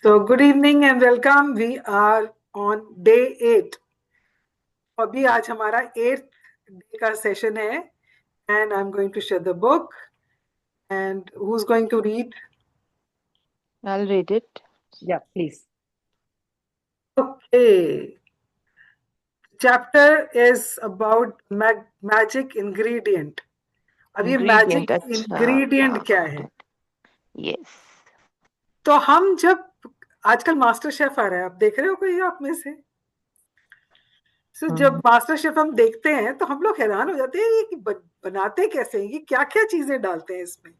So, good evening and welcome. We are on day 8. अभी आज हमारा 8th day का session है and I'm going to share the book. And who's going to read? I'll read it. Yeah, please. Okay. Chapter is about magic ingredient. अब ये magic ingredient क्या है? Yes. तो हम जब आजकल मास्टर शेफ आ रहा है, आप देख रहे हो कोई आप में से? जब मास्टर शेफ हम देखते हैं तो हम लोग हैरान हो जाते हैं कि बनाते कैसे हैं, ये क्या क्या चीजें डालते हैं इसमें,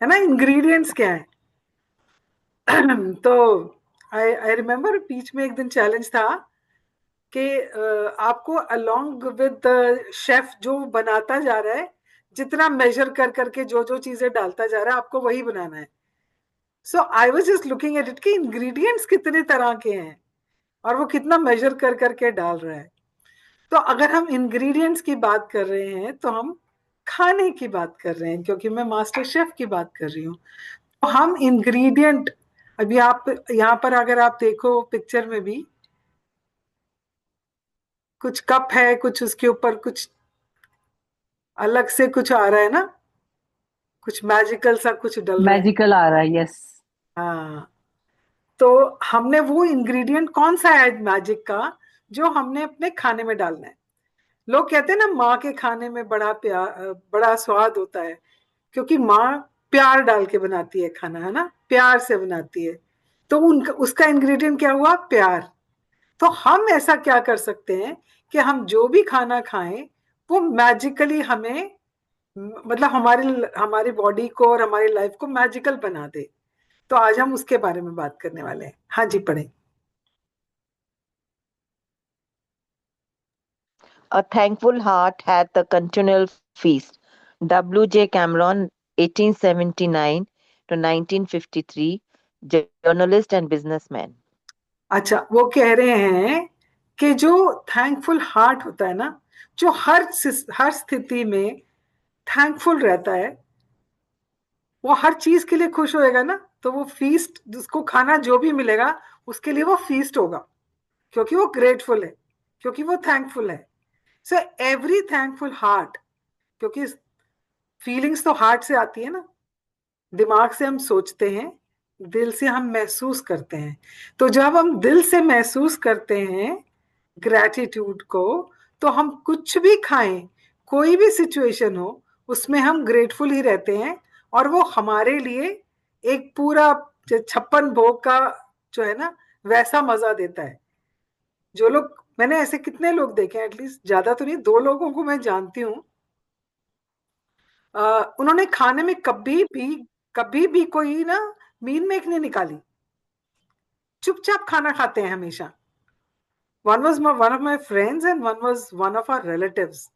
है ना, इंग्रेडिएंट्स क्या है। तो आई रिमेम्बर बीच में एक दिन चैलेंज था कि आपको अलोंग विद शेफ जो बनाता जा रहा है, जितना मेजर कर करके जो जो चीजें डालता जा रहा है आपको वही बनाना है। So I was just looking at it कि इंग्रेडिएंट्स कितने तरह के हैं और वो कितना मेजर कर करके डाल रहा है। तो अगर हम इंग्रेडिएंट्स की बात कर रहे हैं तो हम खाने की बात कर रहे हैं, क्योंकि मैं मास्टर शेफ की बात कर रही हूँ। तो हम इंग्रेडिएंट, अभी आप यहाँ पर अगर आप देखो पिक्चर में भी कुछ कप है, कुछ उसके ऊपर कुछ अलग से कुछ आ रहा है ना, कुछ मैजिकल सा कुछ डल रहा है। मैजिकल आ रहा है, यस। हाँ, तो हमने वो इंग्रेडिएंट कौन सा है मैजिक का जो हमने अपने खाने में डालना है। लोग कहते हैं ना माँ के खाने में बड़ा प्यार, बड़ा स्वाद होता है, क्योंकि माँ प्यार डाल के बनाती है खाना, है ना, प्यार से बनाती है। तो उनका उसका इंग्रेडिएंट क्या हुआ? प्यार। तो हम ऐसा क्या कर सकते हैं कि हम जो भी खाना खाएं वो मैजिकली हमें, मतलब हमारी बॉडी को और हमारी लाइफ को मैजिकल बना दे। तो आज हम उसके बारे में बात करने वाले हैं। हाँ जी, पढ़ें। A thankful heart hath a continual feast. W.J. Cameron, 1879 to 1953, journalist and businessman. अच्छा, वो कह रहे हैं कि जो थैंकफुल हार्ट होता है ना, जो हर स्थिति में थैंकफुल रहता है, वो हर चीज के लिए खुश होएगा ना, तो वो फीस्ट, उसको खाना जो भी मिलेगा उसके लिए वो फीस्ट होगा, क्योंकि वो ग्रेटफुल है, क्योंकि वो थैंकफुल है। सो एवरी थैंकफुल हार्ट, क्योंकि फीलिंग्स तो हार्ट से आती है ना, दिमाग से हम सोचते हैं, दिल से हम महसूस करते हैं। तो जब हम दिल से महसूस करते हैं ग्रैटिट्यूड को, तो हम कुछ भी खाएं, कोई भी सिचुएशन हो, उसमें हम ग्रेटफुल ही रहते हैं, और वो हमारे लिए एक पूरा 56 भोग का जो है ना वैसा मजा देता है। जो लोग, मैंने ऐसे कितने लोग देखे हैं, एटलीस्ट ज्यादा तो नहीं, 2 लोगों को मैं जानती हूँ, उन्होंने खाने में कभी भी कोई ना मीन मेक नहीं निकाली, चुपचाप खाना खाते हैं हमेशा। One was one of my friends and one was one of our relatives.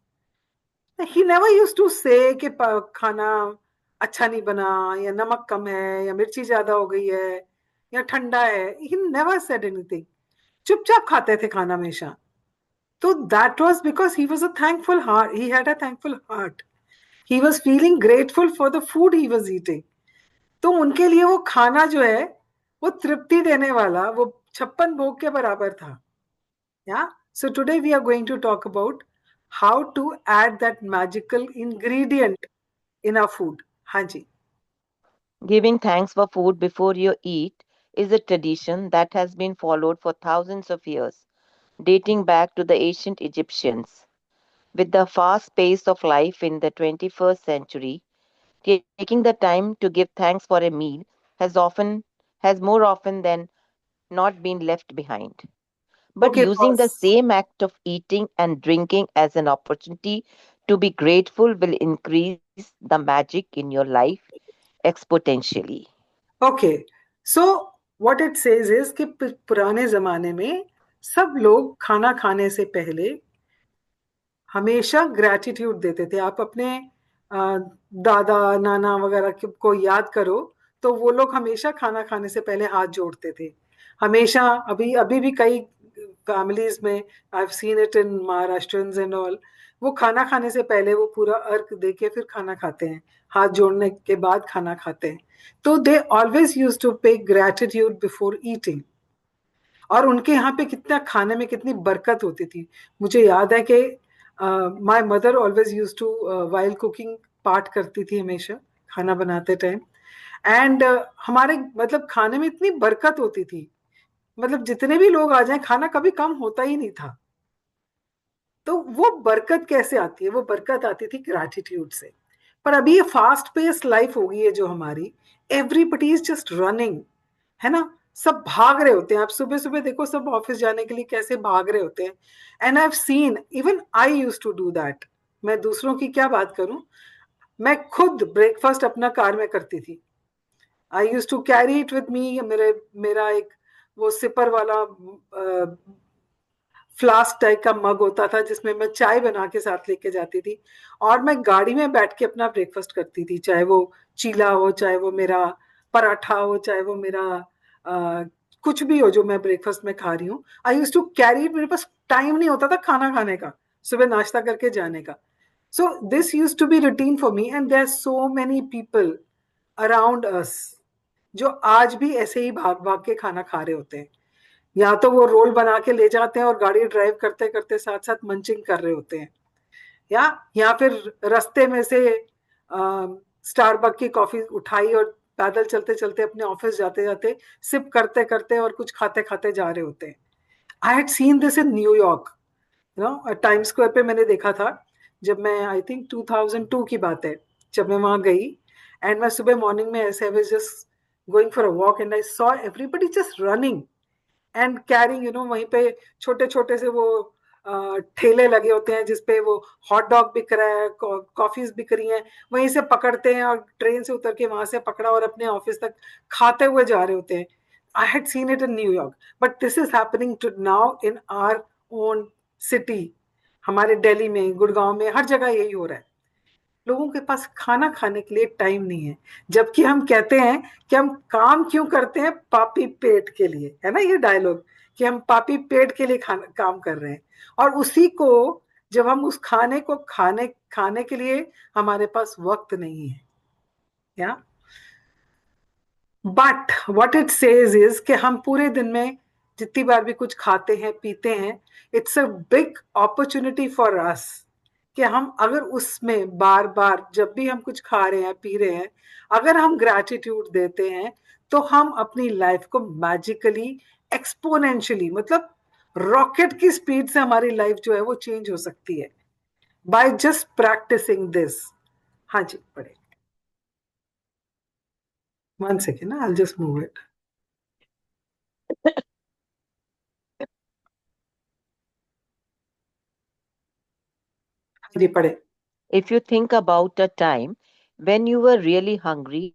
He never used to say कि खाना अच्छा नहीं बना, या नमक कम है, या मिर्ची ज्यादा हो गई है, या ठंडा है। He never said anything. चुपचाप खाते थे खाना हमेशा। तो that was because he was a thankful heart. He had a thankful heart. He was feeling grateful for the food he was eating. तो उनके लिए वो खाना जो है वो तृप्ति देने वाला, वो 56 भोग के बराबर था। Yeah. So today we are going to talk about how to add that magical ingredient in our food. हाँ जी। Giving thanks for food before you eat is a tradition that has been followed for thousands of years, dating back to the ancient Egyptians. With the fast pace of life in the 21st century, taking the time to give thanks for a meal has more often than not been left behind. But Okay, using the pause. same act of eating and drinking as an opportunity to be grateful will increase the magic in your life exponentially. Okay. So what it says is कि पुराने जमाने में सब लोग खाना खाने से पहले हमेशा ग्रैटिट्यूड देते थे। आप अपने दादा नाना वगैरह को याद करो, तो वो लोग हमेशा खाना खाने से पहले हाथ जोड़ते थे हमेशा। अभी अभी भी कई फैमिलीज में, आई have scene it in Maharashtrians and all, वो खाना खाने से पहले वो पूरा अर्घ दे के फिर खाना खाते हैं, हाथ जोड़ने के बाद खाना खाते हैं। तो दे ऑलवेज यूज टू पे ग्रेटिट्यूड बिफोर ईटिंग। और उनके यहाँ पे कितना खाने में कितनी बरकत होती थी। मुझे याद है कि my mother always use to while cooking पाठ करती थी हमेशा खाना बनाते टाइम। एंड हमारे मतलब खाने में इतनी बरकत होती थी, मतलब जितने भी लोग आ जाएं खाना कभी कम होता ही नहीं था। तो वो बरकत कैसे आती है? वो बरकत आती थी ग्रैटिट्यूड से। पर अभी ये फास्ट पेस लाइफ हो गई है जो हमारी, एवरीबडी इज जस्ट रनिंग, है ना? सब भाग रहे होते हैं। आप सुबह सुबह देखो सब ऑफिस जाने के लिए कैसे भाग रहे होते हैं। And I have seen, even I use to do that. मैं दूसरों की क्या बात करूं, मैं खुद ब्रेकफास्ट अपना कार में करती थी। I use to carry it with me. मेरे मेरा एक वो सिपर वाला फ्लास्क टाइप का मग होता था जिसमें मैं चाय बना के साथ लेके जाती थी। और मैं गाड़ी में बैठ के अपना ब्रेकफास्ट करती थी, चाहे वो चीला हो, चाहे वो मेरा पराठा हो, चाहे वो मेरा आ, कुछ भी हो जो मैं ब्रेकफास्ट में खा रही हूँ। आई यूज टू कैरी इट। मेरे पास टाइम नहीं होता था खाना खाने का, सुबह नाश्ता करके जाने का। So this use to be routine for me. And there are so many people around us जो आज भी ऐसे ही भाग भाग के खाना खा रहे होते हैं। या तो वो रोल बना के ले जाते हैं और गाड़ी ड्राइव करते करते साथ साथ मंचिंग कर रहे होते हैं, या फिर रास्ते में से स्टारबक की कॉफी उठाई और पैदल चलते चलते अपने ऑफिस जाते जाते सिप करते करते और कुछ खाते खाते जा रहे होते हैं। I had seen this in New York, time square पे मैंने देखा था। जब मैं आई थिंक 2002 की बात है, जब मैं वहां गई। एंड मैं सुबह मॉर्निंग में ऐसे आई was just going for a walk and I saw everybody just running and carrying, वहीं पे छोटे छोटे से वो ठेले लगे होते हैं जिसपे वो हॉट डॉग बिक रहा है, कॉफीज बिक रही हैं। वहीं से पकड़ते हैं और ट्रेन से उतर के वहां से पकड़ा और अपने ऑफिस तक खाते हुए जा रहे होते हैं। I had seen it in New York, but this is happening to now in our own city. हमारे दिल्ली में, गुड़गांव में, हर जगह यही हो रहा है। लोगों के पास खाना खाने के लिए टाइम नहीं है। जबकि हम कहते हैं कि हम काम क्यों करते हैं, पापी पेट के लिए, है ना ये डायलॉग, कि हम पापी पेट के लिए खाना काम कर रहे हैं। और उसी को जब हम उस खाने को खाने खाने के लिए हमारे पास वक्त नहीं है, या but what it says is कि हम पूरे दिन में जितनी बार भी कुछ खाते हैं पीते हैं, it's a big opportunity for us कि हम अगर उसमें बार बार जब भी हम कुछ खा रहे हैं पी रहे हैं, अगर हम ग्रैटिट्यूड देते हैं, तो हम अपनी लाइफ को मैजिकली, एक्सपोनेंशियली, मतलब रॉकेट की स्पीड से हमारी लाइफ जो है वो चेंज हो सकती है बाय जस्ट प्रैक्टिसिंग दिस। हाँ जी, पढ़े। One second, I just move it. हाँ जी, पढ़े। If you think about a time when you were really hungry,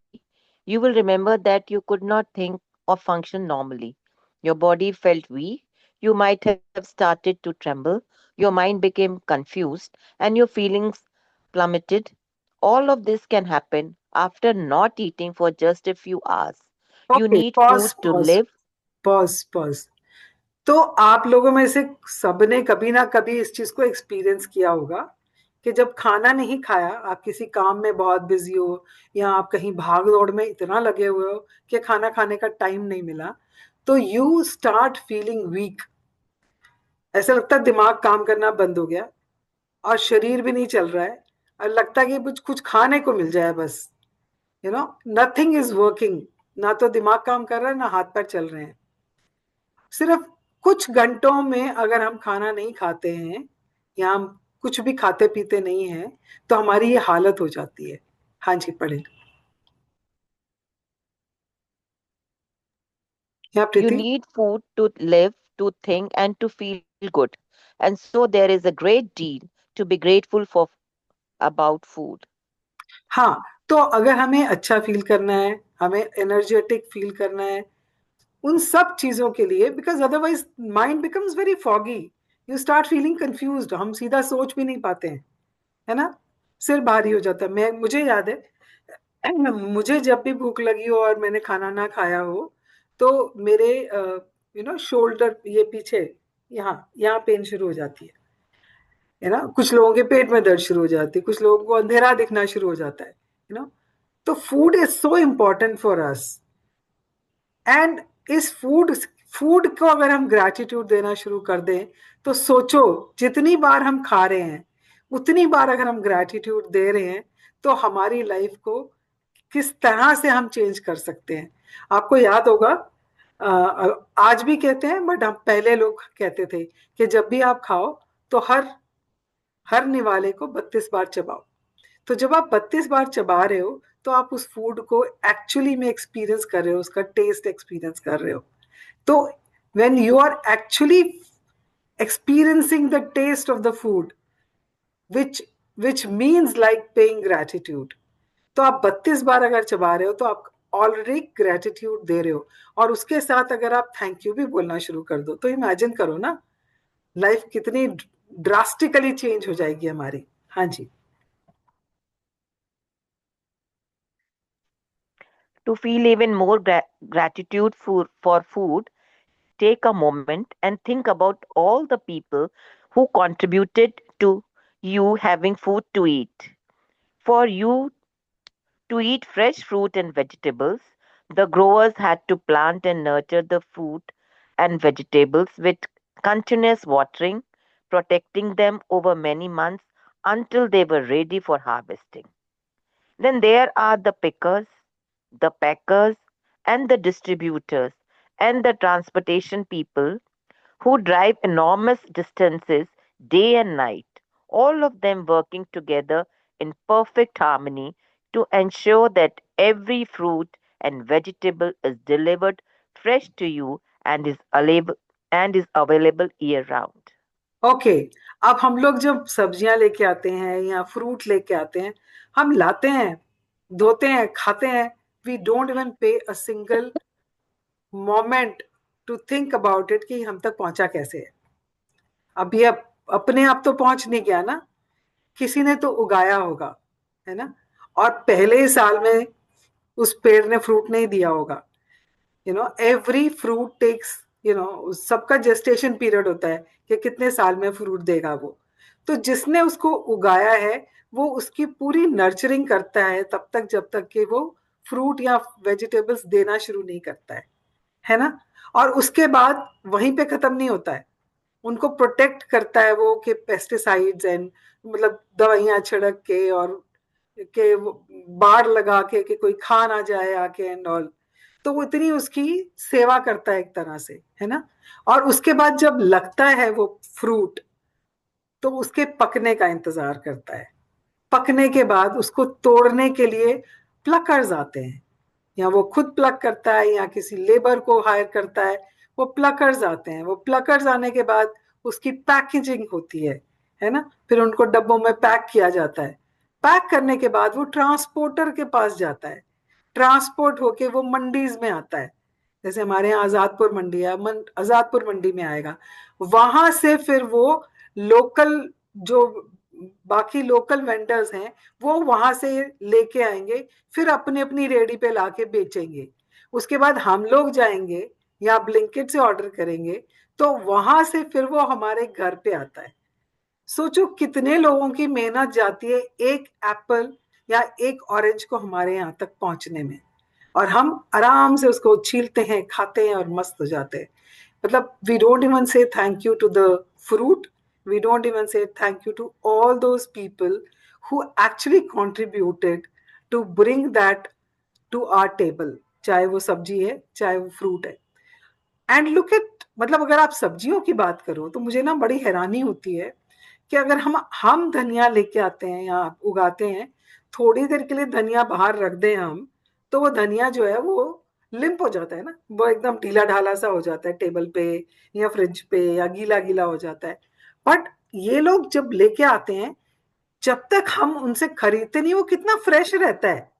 you will remember that you could not think or function normally. Your body felt weak, you might have started to tremble, your mind became confused, and your feelings plummeted. All of this can happen after not eating for just a few hours. You okay, need pause food to pause live. Pause pause. तो आप लोगों में से सबने कभी ना कभी इस चीज को एक्सपीरियंस किया होगा कि जब खाना नहीं खाया, आप किसी काम में बहुत बिजी हो या आप कहीं भाग दौड़ में इतना लगे हुए हो कि खाना खाने का टाइम नहीं मिला, तो यू स्टार्ट फीलिंग वीक। ऐसा लगता है दिमाग काम करना बंद हो गया और शरीर भी नहीं चल रहा है, और लगता है कि कुछ कुछ खाने को मिल जाए बस। Nothing is working. ना तो दिमाग काम कर रहा है, ना हाथ पैर चल रहे हैं। सिर्फ कुछ घंटों में अगर हम खाना नहीं खाते हैं या हम कुछ भी खाते पीते नहीं हैं, तो हमारी ये हालत हो जाती है। हाँ जी, पढ़े। या You Preeti. need food to live, to think, and to feel good. And so there is a great deal to be grateful for about food. हाँ, तो अगर हमें अच्छा फील करना है, हमें एनर्जेटिक फील करना है, उन सब चीजों के लिए, because otherwise mind becomes very foggy, you start feeling confused, हम सीधा सोच भी नहीं पाते हैं, है ना? सिर भारी हो जाता है। मुझे याद है, मुझे जब भी भूख लगी हो और मैंने खाना ना खाया हो, तो मेरे शोल्डर, ये पीछे, यहाँ यहाँ पेन शुरू हो जाती है। है ना, कुछ लोगों के पेट में दर्द शुरू हो जाती है, कुछ लोगों को अंधेरा दिखना शुरू हो जाता है, यू नो। तो food is so important for us. And इस फूड फूड को अगर हम ग्रैटिट्यूड देना शुरू कर दें, तो सोचो, जितनी बार हम खा रहे हैं उतनी बार अगर हम ग्रैटिट्यूड दे रहे हैं, तो हमारी लाइफ को किस तरह से हम चेंज कर सकते हैं। आपको याद होगा, आज भी कहते हैं, बट हम पहले लोग कहते थे कि जब भी आप खाओ तो हर हर निवाले को 32 बार चबाओ। तो जब आप 32 बार चबा रहे हो, तो आप उस फूड को एक्चुअली में एक्सपीरियंस कर रहे हो, उसका टेस्ट एक्सपीरियंस कर रहे हो। तो when you are actually experiencing the taste of the food, which which means like paying gratitude, तो आप 32 बार अगर चबा रहे हो तो आप ऑलरेडी ग्रेटिट्यूड दे रहे हो। और उसके साथ अगर आप थैंक यू भी बोलना शुरू कर दो, तो इमेजिन करो ना, लाइफ कितनी ड्रास्टिकली चेंज हो जाएगी हमारी। हाँ जी। To feel even more gratitude for food, take a moment and think about all the people who contributed to you having food to eat. For you to eat fresh fruit and vegetables, the growers had to plant and nurture the fruit and vegetables with continuous watering, protecting them over many months until they were ready for harvesting. Then there are the pickers, the packers, and the distributors, and the transportation people who drive enormous distances day and night, all of them working together in perfect harmony to ensure that every fruit and vegetable is delivered fresh to you and is available year round. Okay, अब हम लोग जब सब्जियां लेके आते हैं या fruit लेके आते हैं, हम लाते हैं, धोते हैं, खाते हैं, we don't even pay a single moment to think about it कि हम तक पहुंचा कैसे है। अभी अब अपने आप तो पहुंच नहीं गया ना, किसी ने तो उगाया होगा, है ना। और पहले ही साल में उस पेड़ ने फ्रूट नहीं दिया होगा। एवरी फ्रूट टेक्स, सबका जेस्टेशन पीरियड होता है कि कितने साल में फ्रूट देगा वो। तो जिसने उसको उगाया है, वो उसकी पूरी नर्चरिंग करता है तब तक जब तक कि वो फ्रूट या वेजिटेबल्स देना शुरू नहीं करता है ना। और उसके बाद वहीं पे खत्म नहीं होता है, उनको प्रोटेक्ट करता है वो, कि पेस्टिसाइड्स एंड मतलब दवाइयां छिड़क के, और के बाड़ लगा के कि कोई खा ना जाए आके एंड ऑल। तो वो इतनी उसकी सेवा करता है एक तरह से, है ना। और उसके बाद जब लगता है वो फ्रूट, तो उसके पकने का इंतजार करता है। पकने के बाद उसको तोड़ने के लिए प्लकर्स आते हैं, या वो खुद प्लक करता है या किसी लेबर को हायर करता है। वो प्लकर्स आते हैं, वो प्लकर्स आने के बाद उसकी पैकेजिंग होती है ना। फिर उनको डब्बों में पैक किया जाता है। पैक करने के बाद वो ट्रांसपोर्टर के पास जाता है, ट्रांसपोर्ट होके वो मंडीज में आता है। जैसे हमारे यहाँ आजादपुर मंडी है, आजादपुर मंडी में आएगा। वहां से फिर वो लोकल, जो बाकी लोकल वेंडर्स हैं, वो वहां से लेके आएंगे, फिर अपनी अपनी रेडी पे लाके बेचेंगे। उसके बाद हम लोग जाएंगे या ब्लिंकिट से ऑर्डर करेंगे, तो वहां से फिर वो हमारे घर पे आता है। सोचो कितने लोगों की मेहनत जाती है एक एप्पल या एक ऑरेंज को हमारे यहाँ तक पहुंचने में। और हम आराम से उसको छीलते हैं, खाते हैं और मस्त हो जाते हैं। मतलब we don't even say thank you to the fruit, we don't even say thank you to all those people who actually contributed to bring that to our table, चाहे वो सब्जी है चाहे वो फ्रूट है। एंड लुक एट, मतलब अगर आप सब्जियों की बात करो तो मुझे ना बड़ी हैरानी होती है कि अगर हम धनिया लेके आते हैं या उगाते हैं, थोड़ी देर के लिए धनिया बाहर रख दें हम, तो वो धनिया जो है वो लिम्प हो जाता है ना, वो एकदम ढीला ढाला सा हो जाता है टेबल पे या फ्रिज पे, या गीला गीला हो जाता है। बट ये लोग जब लेके आते हैं, जब तक हम उनसे खरीदते नहीं, वो कितना फ्रेश रहता है।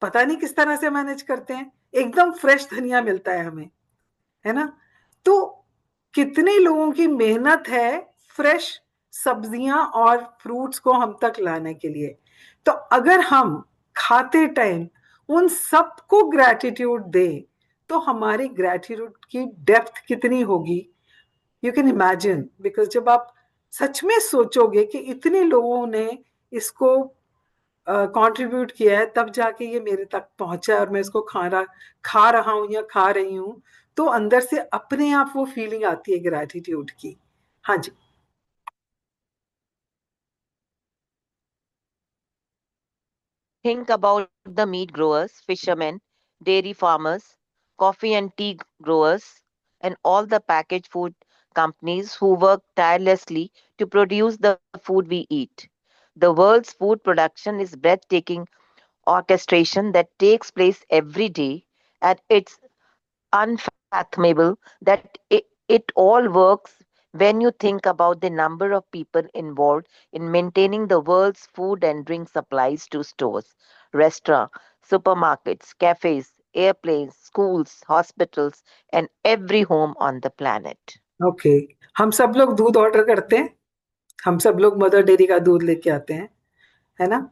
पता नहीं किस तरह से मैनेज करते हैं, एकदम फ्रेश धनिया मिलता है हमें, है ना। तो कितने लोगों की मेहनत है फ्रेश सब्जियां और फ्रूट्स को हम तक लाने के लिए। तो अगर हम खाते टाइम उन सबको ग्रैटिट्यूड दें, तो हमारी ग्रैटिट्यूड की डेप्थ कितनी होगी, यू कैन इमेजिन। बिकॉज जब आप सच में सोचोगे कि इतने लोगों ने इसको कंट्रीब्यूट किया है, तब जाके ये मेरे तक पहुंचा है और मैं इसको खा रहा हूं या खा रही हूँ, तो अंदर से अपने आप वो फीलिंग आती है ग्रैटिट्यूड की। हाँ जी। Think about the meat growers, fishermen, dairy farmers, coffee and tea growers, and all the packaged food companies who work tirelessly to produce the food we eat. The world's food production is breathtaking orchestration that takes place every day, and it's unfathomable that it all works when you think about the number of people involved in maintaining the world's food and drink supplies to stores, restaurants, supermarkets, cafes, airplanes, schools, hospitals, and every home on the planet. Okay. हम सब लोग दूध order करते हैं, हम सब लोग mother dairy का दूध लेके आते हैं, है ना?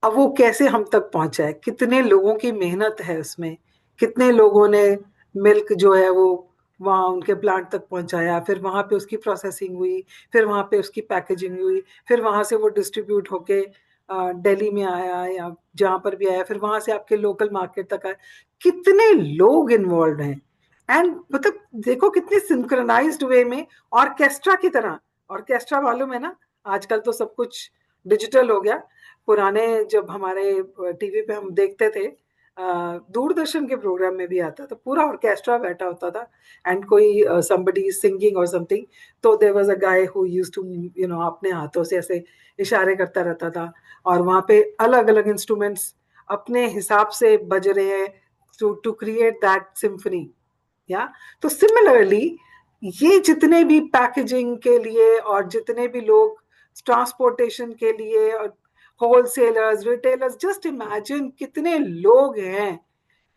अब वो कैसे हम तक पहुंचा है, कितने लोगों की मेहनत है उसमें, कितने लोगों ने मिल्क जो है वो वहाँ उनके प्लांट तक पहुंचाया, फिर वहां पे उसकी प्रोसेसिंग हुई, फिर वहां पे उसकी पैकेजिंग हुई, फिर वहां से वो डिस्ट्रीब्यूट होके दिल्ली में आया या जहां पर भी आया, फिर वहां से आपके लोकल मार्केट तक आया। कितने लोग इन्वॉल्व हैं, एंड मतलब देखो कितने सिंक्रोनाइज्ड वे में, ऑर्केस्ट्रा की तरह। ऑर्केस्ट्रा मालूम है ना, आजकल तो सब कुछ डिजिटल हो गया। पुराने जब हमारे टीवी पे हम देखते थे, दूरदर्शन के प्रोग्राम में भी आता था, पूरा ऑर्केस्ट्रा बैठा होता था, एंड कोई समबडी सिंगिंग और समथिंग, तो there was a guy who used to अपने हाथों से ऐसे इशारे करता रहता था, और वहां पे अलग अलग इंस्ट्रूमेंट्स अपने हिसाब से बज रहे हैं टू क्रिएट दैट सिम्फनी। या तो सिमिलरली ये जितने भी पैकेजिंग के लिए और जितने भी लोग ट्रांसपोर्टेशन के लिए और होलसेलर्स, रिटेलर्स, जस्ट इमेजिन कितने लोग हैं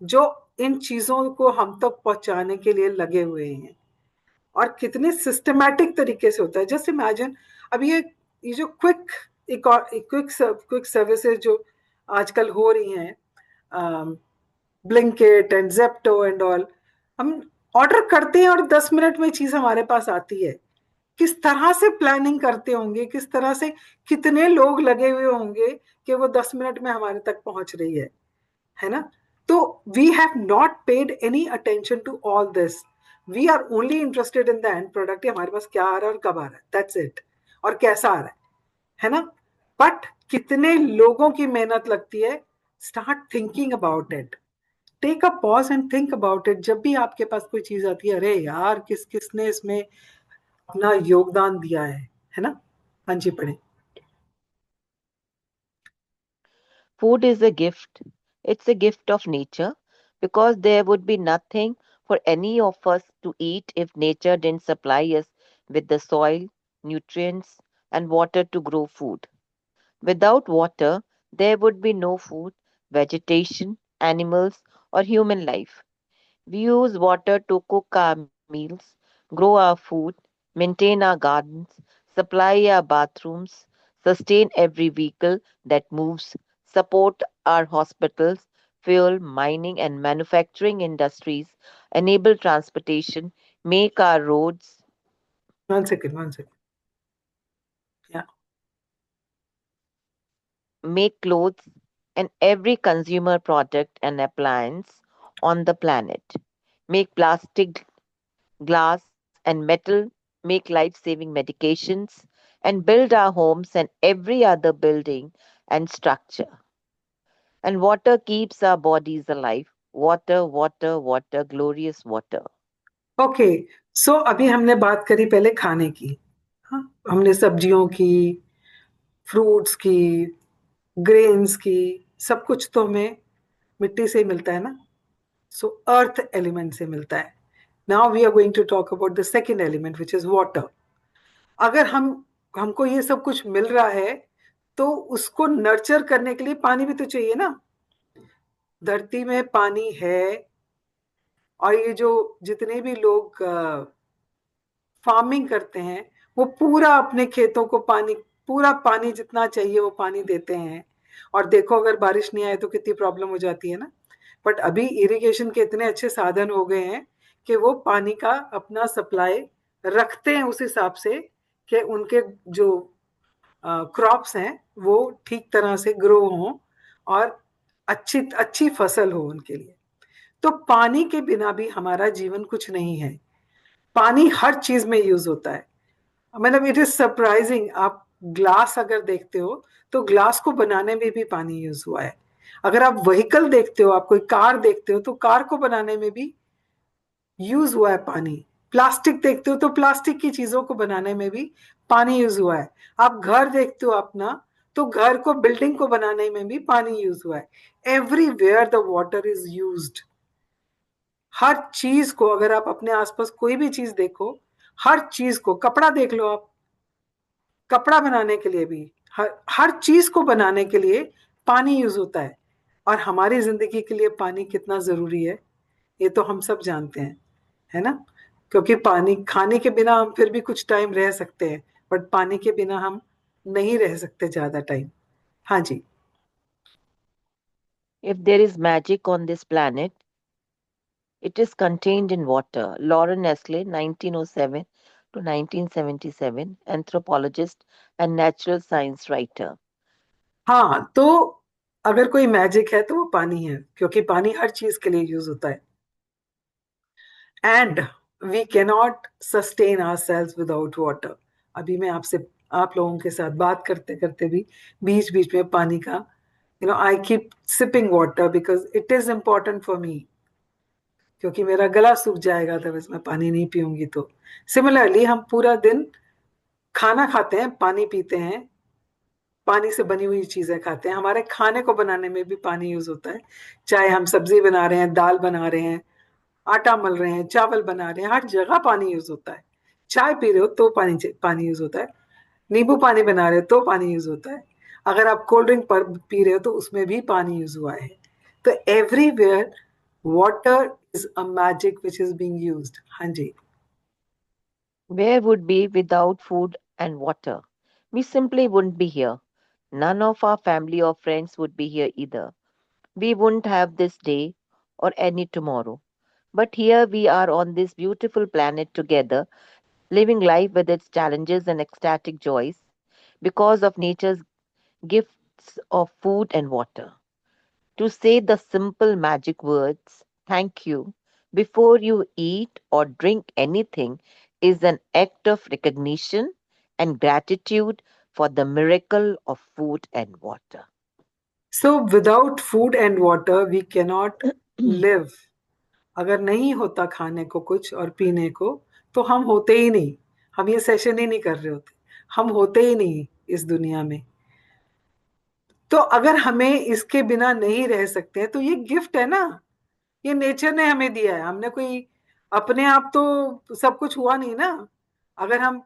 जो इन चीजों को हम तक पहुंचाने के लिए लगे हुए हैं, और कितने सिस्टमैटिक तरीके से होता है। जस्ट इमेजिन, अब ये जो क्विक सर्विसेज जो आजकल हो रही हैं, Blinkit and Zepto and all, हम ऑर्डर करते हैं और 10 मिनट में चीज हमारे पास आती है। किस तरह से प्लानिंग करते होंगे, किस तरह से कितने लोग लगे हुए होंगे कि वो 10 मिनट में हमारे तक पहुंच रही है ना? तो we have not paid any attention to all this. We are only interested in the end product, हमारे पास क्या आ रहा है और कब आ रहा है, दैट्स इट, और कैसा आ रहा है ना? बट कितने लोगों की मेहनत लगती है। Start thinking about it, take a pause and think about it. जब भी आपके पास कोई चीज आती है, अरे यार किस किसने इसमें अपना योगदान दिया है ना? हाँ जी, पढ़े। Food is a gift. It's a gift of nature because there would be nothing for any of us to eat if nature didn't supply us with the soil, nutrients, and water to grow food. Without water, there would be no food, vegetation, animals, or human life. We use water to cook our meals, grow our food, maintain our gardens, supply our bathrooms, sustain every vehicle that moves, support our hospitals, fuel mining and manufacturing industries, enable transportation, make our roads, one second, one second. या make clothes, and every consumer product and appliance on the planet, make plastic, glass, and metal, make life saving medications, and build our homes and every other building and structure. And water keeps our bodies alive. Water, water, water, glorious water. Okay. So अभी हमने बात करी पहले खाने की। हाँ, हमने सब्जियों की, फ्रूट्स की, ग्रेन्स की, सब कुछ तो हमें मिट्टी से ही मिलता है ना, सो अर्थ एलिमेंट से मिलता है। Now we are going to talk about the second element which is water. अगर हमको ये सब कुछ मिल रहा है, तो उसको नर्चर करने के लिए पानी भी तो चाहिए ना। धरती में पानी है, और ये जो जितने भी लोग फार्मिंग करते हैं, वो पूरा अपने खेतों को पानी, पूरा पानी जितना चाहिए वो पानी देते हैं। और देखो अगर बारिश नहीं आए तो कितनी प्रॉब्लम हो जाती है ना। बट अभी इरिगेशन के इतने अच्छे साधन हो गए हैं कि वो पानी का अपना सप्लाई रखते हैं उस हिसाब से कि उनके जो क्रॉप्स हैं वो ठीक तरह से ग्रो हों और अच्छी अच्छी फसल हो उनके लिए। तो पानी के बिना भी हमारा जीवन कुछ नहीं है। पानी हर चीज में यूज होता है। मतलब इट इज सरप्राइजिंग, आप ग्लास अगर देखते हो तो ग्लास को बनाने में भी पानी यूज हुआ है। अगर आप व्हीकल देखते हो, आप कोई कार देखते हो, तो कार को बनाने में भी यूज हुआ है पानी। प्लास्टिक देखते हो तो प्लास्टिक की चीजों को बनाने में भी पानी यूज हुआ है। आप घर देखते हो अपना, तो घर को, बिल्डिंग को बनाने में भी पानी यूज हुआ है। Everywhere the water is used. हर चीज को, अगर आप अपने आसपास कोई भी चीज देखो, हर चीज को, कपड़ा देख लो आप, कपड़ा बनाने के लिए भी, हर चीज को बनाने के लिए पानी यूज होता है। और हमारी जिंदगी के लिए पानी कितना जरूरी है ये तो हम सब जानते हैं, है ना? क्योंकि पानी, खाने के बिना हम फिर भी कुछ टाइम रह सकते हैं, बट पानी के बिना हम नहीं रह सकते ज्यादा टाइम। हाँ जी। If there is magic on this planet, it is contained in water. Lauren Nestle, 1907 to 1977, anthropologist and natural science writer. हाँ, तो अगर कोई मैजिक है तो वो पानी है, क्योंकि पानी हर चीज के लिए यूज होता है। And we cannot sustain our cells without water. अभी मैं आपसे, आप लोगों के साथ बात करते करते भी बीच बीच में पानी का, I keep sipping water because it is important for me, क्योंकि मेरा गला सूख जाएगा था बस मैं पानी नहीं पीऊंगी तो। सिमिलरली हम पूरा दिन खाना खाते हैं, पानी पीते हैं, पानी से बनी हुई चीजें खाते हैं। हमारे खाने को बनाने में भी पानी यूज होता है। चाहे हम सब्जी बना रहे हैं, दाल बना रहे हैं, आटा मल रहे हैं, चावल बना रहे हैं, हर जगह पानी यूज होता है। चाय पी रहे हो तो पानी पानी यूज होता है। नींबू पानी बना रहे हो तो पानी यूज होता है। अगर आप कोल्ड ड्रिंक पर पी रहे हो तो उसमें भी पानी यूज हुआ है। तो everywhere water is a magic which is being used. हाँ जी। Where would be without food and water? We simply wouldn't be here. None of our family or friends would be here either. We wouldn't have this day or any tomorrow. But here we are on this beautiful planet together, living life with its challenges and ecstatic joys because of nature's gifts of food and water. To say the simple magic words, thank you, before you eat or drink anything is an act of recognition and gratitude for the miracle of food and water. So without food and water we cannot live. अगर नहीं होता खाने को कुछ और पीने को, तो हम होते ही नहीं। हम ये सेशन ही नहीं कर रहे होते, हम होते ही नहीं इस दुनिया में। तो अगर हमें इसके बिना नहीं रह सकते हैं तो ये गिफ्ट है ना, ये नेचर ने हमें दिया है। हमने कोई अपने आप तो सब कुछ हुआ नहीं ना। अगर हम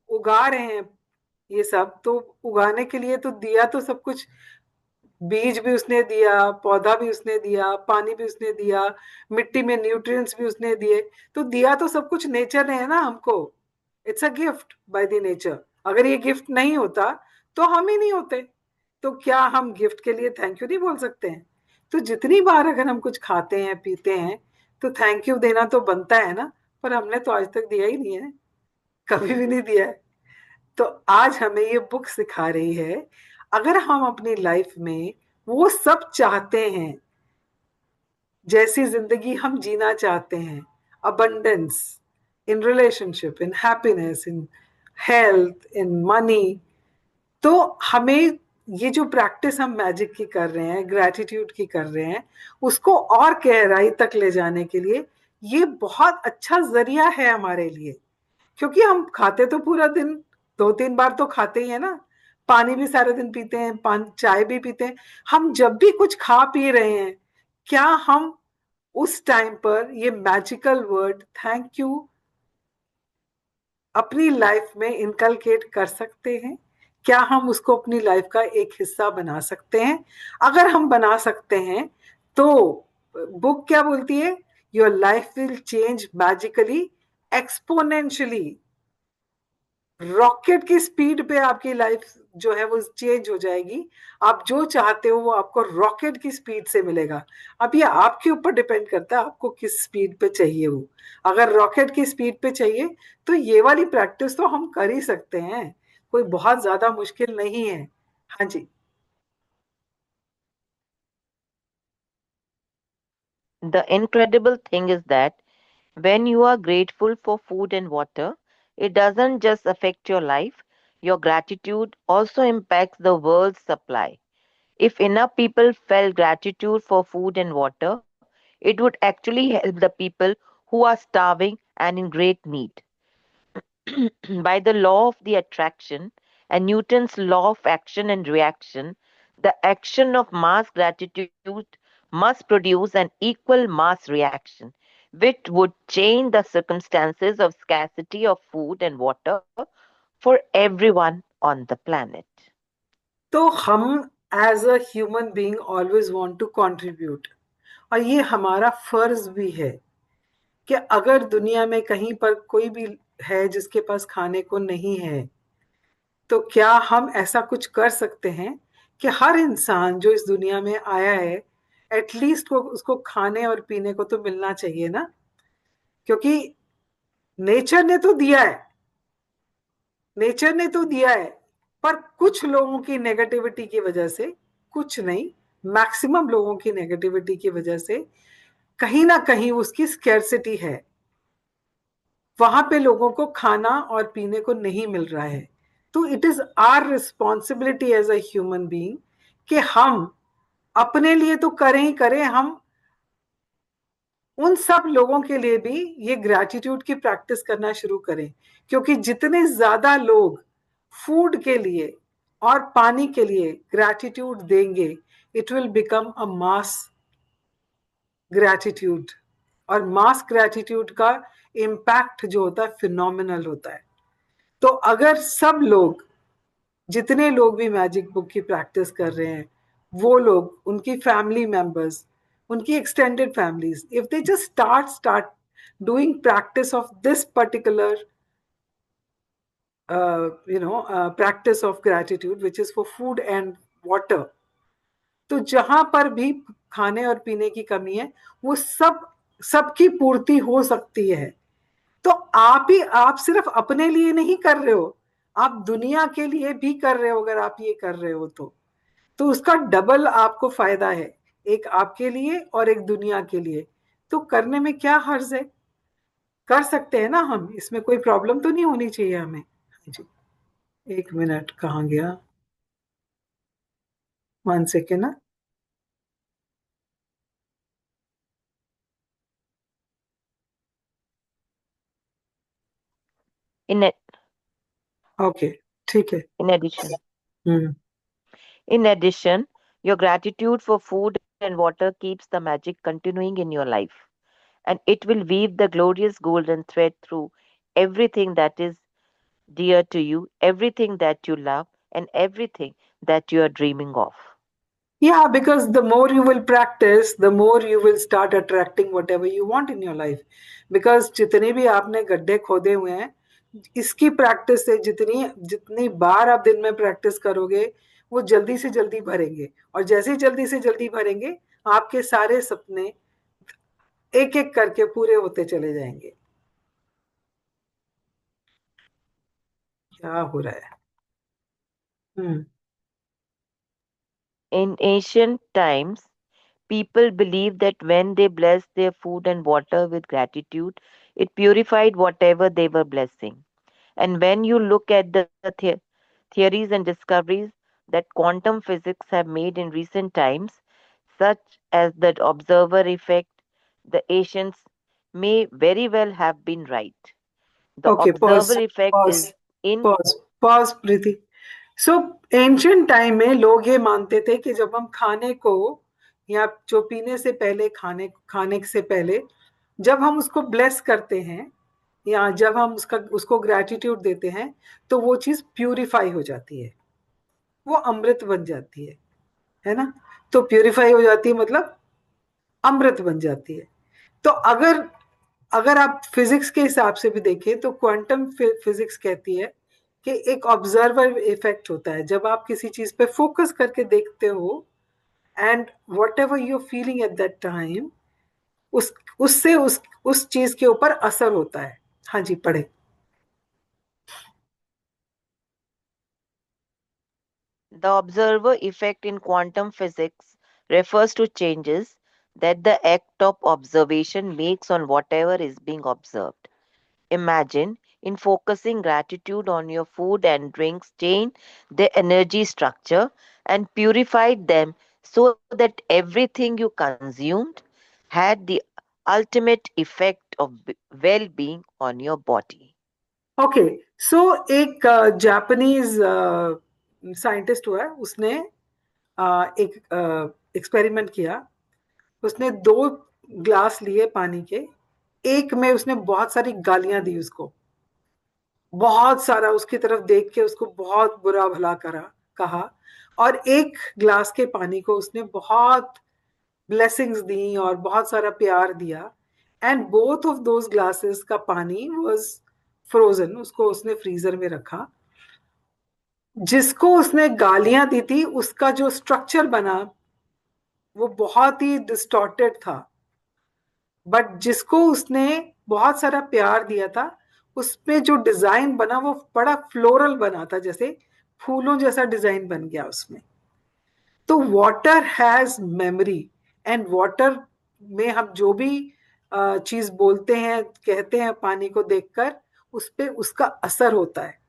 उगा रहे हैं ये सब, तो उगाने के लिए तो दिया तो सब कुछ, बीज भी उसने दिया, पौधा भी उसने दिया, पानी भी उसने दिया, मिट्टी में न्यूट्रिएंट्स भी उसने दिए। तो दिया तो सब कुछ नेचर ने है ना हमको। It's a gift by the nature. अगर ये गिफ्ट नहीं होता तो हम ही नहीं होते। तो क्या हम गिफ्ट के लिए थैंक यू नहीं बोल सकते हैं? तो जितनी बार अगर हम कुछ खाते हैं पीते हैं तो थैंक यू देना तो बनता है ना। पर हमने तो आज तक दिया ही नहीं है, कभी भी नहीं दिया है। तो आज हमें ये बुक सिखा रही है, अगर हम अपनी लाइफ में वो सब चाहते हैं, जैसी जिंदगी हम जीना चाहते हैं, abundance in relationship, in happiness, in health, in money, तो हमें ये जो प्रैक्टिस हम मैजिक की कर रहे हैं, ग्रैटिट्यूड की कर रहे हैं, उसको और गहराई तक ले जाने के लिए ये बहुत अच्छा जरिया है हमारे लिए। क्योंकि हम खाते तो पूरा दिन, 2-3 बार तो खाते ही है ना। पानी भी सारे दिन पीते हैं, चाय भी पीते हैं। हम जब भी कुछ खा पी रहे हैं, क्या हम उस टाइम पर ये मैजिकल वर्ड थैंक यू अपनी लाइफ में इनकलकेट कर सकते हैं? क्या हम उसको अपनी लाइफ का एक हिस्सा बना सकते हैं? अगर हम बना सकते हैं तो बुक क्या बोलती है? Your life will change magically, exponentially, rocket की स्पीड पे आपकी लाइफ जो है वो चेंज हो जाएगी। आप जो चाहते हो वो आपको रॉकेट की स्पीड से मिलेगा। अब ये आपके ऊपर डिपेंड करता है आपको किस स्पीड पे चाहिए वो। अगर रॉकेट की स्पीड पे चाहिए तो ये वाली प्रैक्टिस तो हम कर ही सकते हैं, कोई बहुत ज्यादा मुश्किल नहीं है। हाँ जी। The incredible thing is that when you are grateful for food and water, it doesn't just affect your life, your gratitude also impacts the world's supply. If enough people felt gratitude for food and water, it would actually help the people who are starving and in great need. By the law of the attraction and Newton's law of action and reaction, the action of mass gratitude must produce an equal mass reaction, which would change the circumstances of scarcity of food and water for everyone on the planet. तो हम as a human being always want to contribute, और ये हमारा फर्ज भी है कि अगर दुनिया में कहीं पर कोई भी है जिसके पास खाने को नहीं है, तो क्या हम ऐसा कुछ कर सकते हैं कि हर इंसान जो इस दुनिया में आया है एटलीस्ट को उसको खाने और पीने को तो मिलना चाहिए ना। क्योंकि नेचर ने तो दिया है, नेचर ने तो दिया है, पर कुछ लोगों की नेगेटिविटी की वजह से, कुछ नहीं, मैक्सिमम लोगों की नेगेटिविटी की वजह से कहीं ना कहीं उसकी स्कैर्सिटी है। वहां पे लोगों को खाना और पीने को नहीं मिल रहा है। तो it is our responsibility as a human being कि हम अपने लिए तो करें ही करें, हम उन सब लोगों के लिए भी ये ग्रैटिट्यूड की प्रैक्टिस करना शुरू करें। क्योंकि जितने ज्यादा लोग फूड के लिए और पानी के लिए ग्रैटिट्यूड देंगे, it will become a mass gratitude. और मास ग्रैटिट्यूड का इम्पैक्ट जो होता है फिनोमिनल होता है। तो अगर सब लोग, जितने लोग भी मैजिक बुक की प्रैक्टिस कर रहे हैं, वो लोग, उनकी फैमिली मेंबर्स, उनकी extended families, if they just start doing practice of this particular practice of gratitude which is for food and water, तो जहां पर भी खाने और पीने की कमी है वो सबकी पूर्ति हो सकती है। तो आप सिर्फ अपने लिए नहीं कर रहे हो, आप दुनिया के लिए भी कर रहे हो। अगर आप ये कर रहे हो तो उसका डबल आपको फायदा है, एक आपके लिए और एक दुनिया के लिए। तो करने में क्या हर्ज है, कर सकते हैं ना हम, इसमें कोई प्रॉब्लम तो नहीं होनी चाहिए हमें। जी, एक मिनट, कहाँ गया, 1 सेकेंड ना। In, a- ओके, ठीक है। in addition, hmm. in addition, your gratitude for food and water keeps the magic continuing in your life, and it will weave the glorious golden thread through everything that is dear to you, everything that you love, and everything that you are dreaming of. Yeah, because the more you will practice, the more you will start attracting whatever you want in your life. Because जितने भी आपने गड्ढे खोदे हुए हैं, इसकी practice से जितनी जितनी बार आप दिन में प्रैक्टिस करोगे, वो जल्दी से जल्दी भरेंगे। और जैसे ही जल्दी से जल्दी भरेंगे, आपके सारे सपने एक एक करके पूरे होते चले जाएंगे। क्या हो रहा है? हम्म। In ancient times, people believed that when they blessed their food and water with gratitude, it purified whatever they were blessing. And when you look at the theories and discoveries that quantum physics have made in recent times, such as the observer effect, the ancients may very well have been right. The okay, pause, observer effect pause, is in pause, pause Preeti. So ancient time में लोग ये मानते थे कि जब हम खाने को, या जो पीने से पहले, खाने खाने से पहले जब हम उसको ब्लेस करते हैं, या जब हम उसको ग्रेटिट्यूड देते हैं, तो वो चीज प्यूरिफाई हो जाती है, वो अमृत बन जाती है ना। तो प्यूरिफाई हो जाती है मतलब अमृत बन जाती है। तो अगर अगर आप फिजिक्स के हिसाब से भी देखें तो क्वांटम फिजिक्स कहती है कि एक ऑब्जर्वर इफेक्ट होता है जब आप किसी चीज पे फोकस करके देखते हो, and what ever you feeling at that time, उस उससे उस चीज के ऊपर असर होता है। हाँ जी, पढ़े। The observer effect in quantum physics refers to changes that the act of observation makes on whatever is being observed. Imagine in focusing gratitude on your food and drinks change their energy structure and purified them so that everything you consumed had the ultimate effect of well-being on your body. Okay, so एक Japanese scientist हुआ है, उसने एक experiment किया। उसने 2 glass लिए पानी के, एक में उसने बहुत सारी गालियां दी उसको, बहुत सारा उसकी तरफ देख के उसको बहुत बुरा भला कहा, और एक ग्लास के पानी को उसने बहुत ब्लेसिंग्स दी और बहुत सारा प्यार दिया। And both of those glasses का पानी वाज फ्रोजन, उसको उसने फ्रीजर में रखा। जिसको उसने गालियां दी थी उसका जो स्ट्रक्चर बना वो बहुत ही डिस्टॉर्टेड था, बट जिसको उसने बहुत सारा प्यार दिया था उसमें जो डिजाइन बना वो बड़ा फ्लोरल बना था, जैसे फूलों जैसा डिजाइन बन गया उसमें। तो water has memory, and water में हम जो भी चीज बोलते हैं कहते हैं पानी को देखकर, उस पे उसका असर होता है,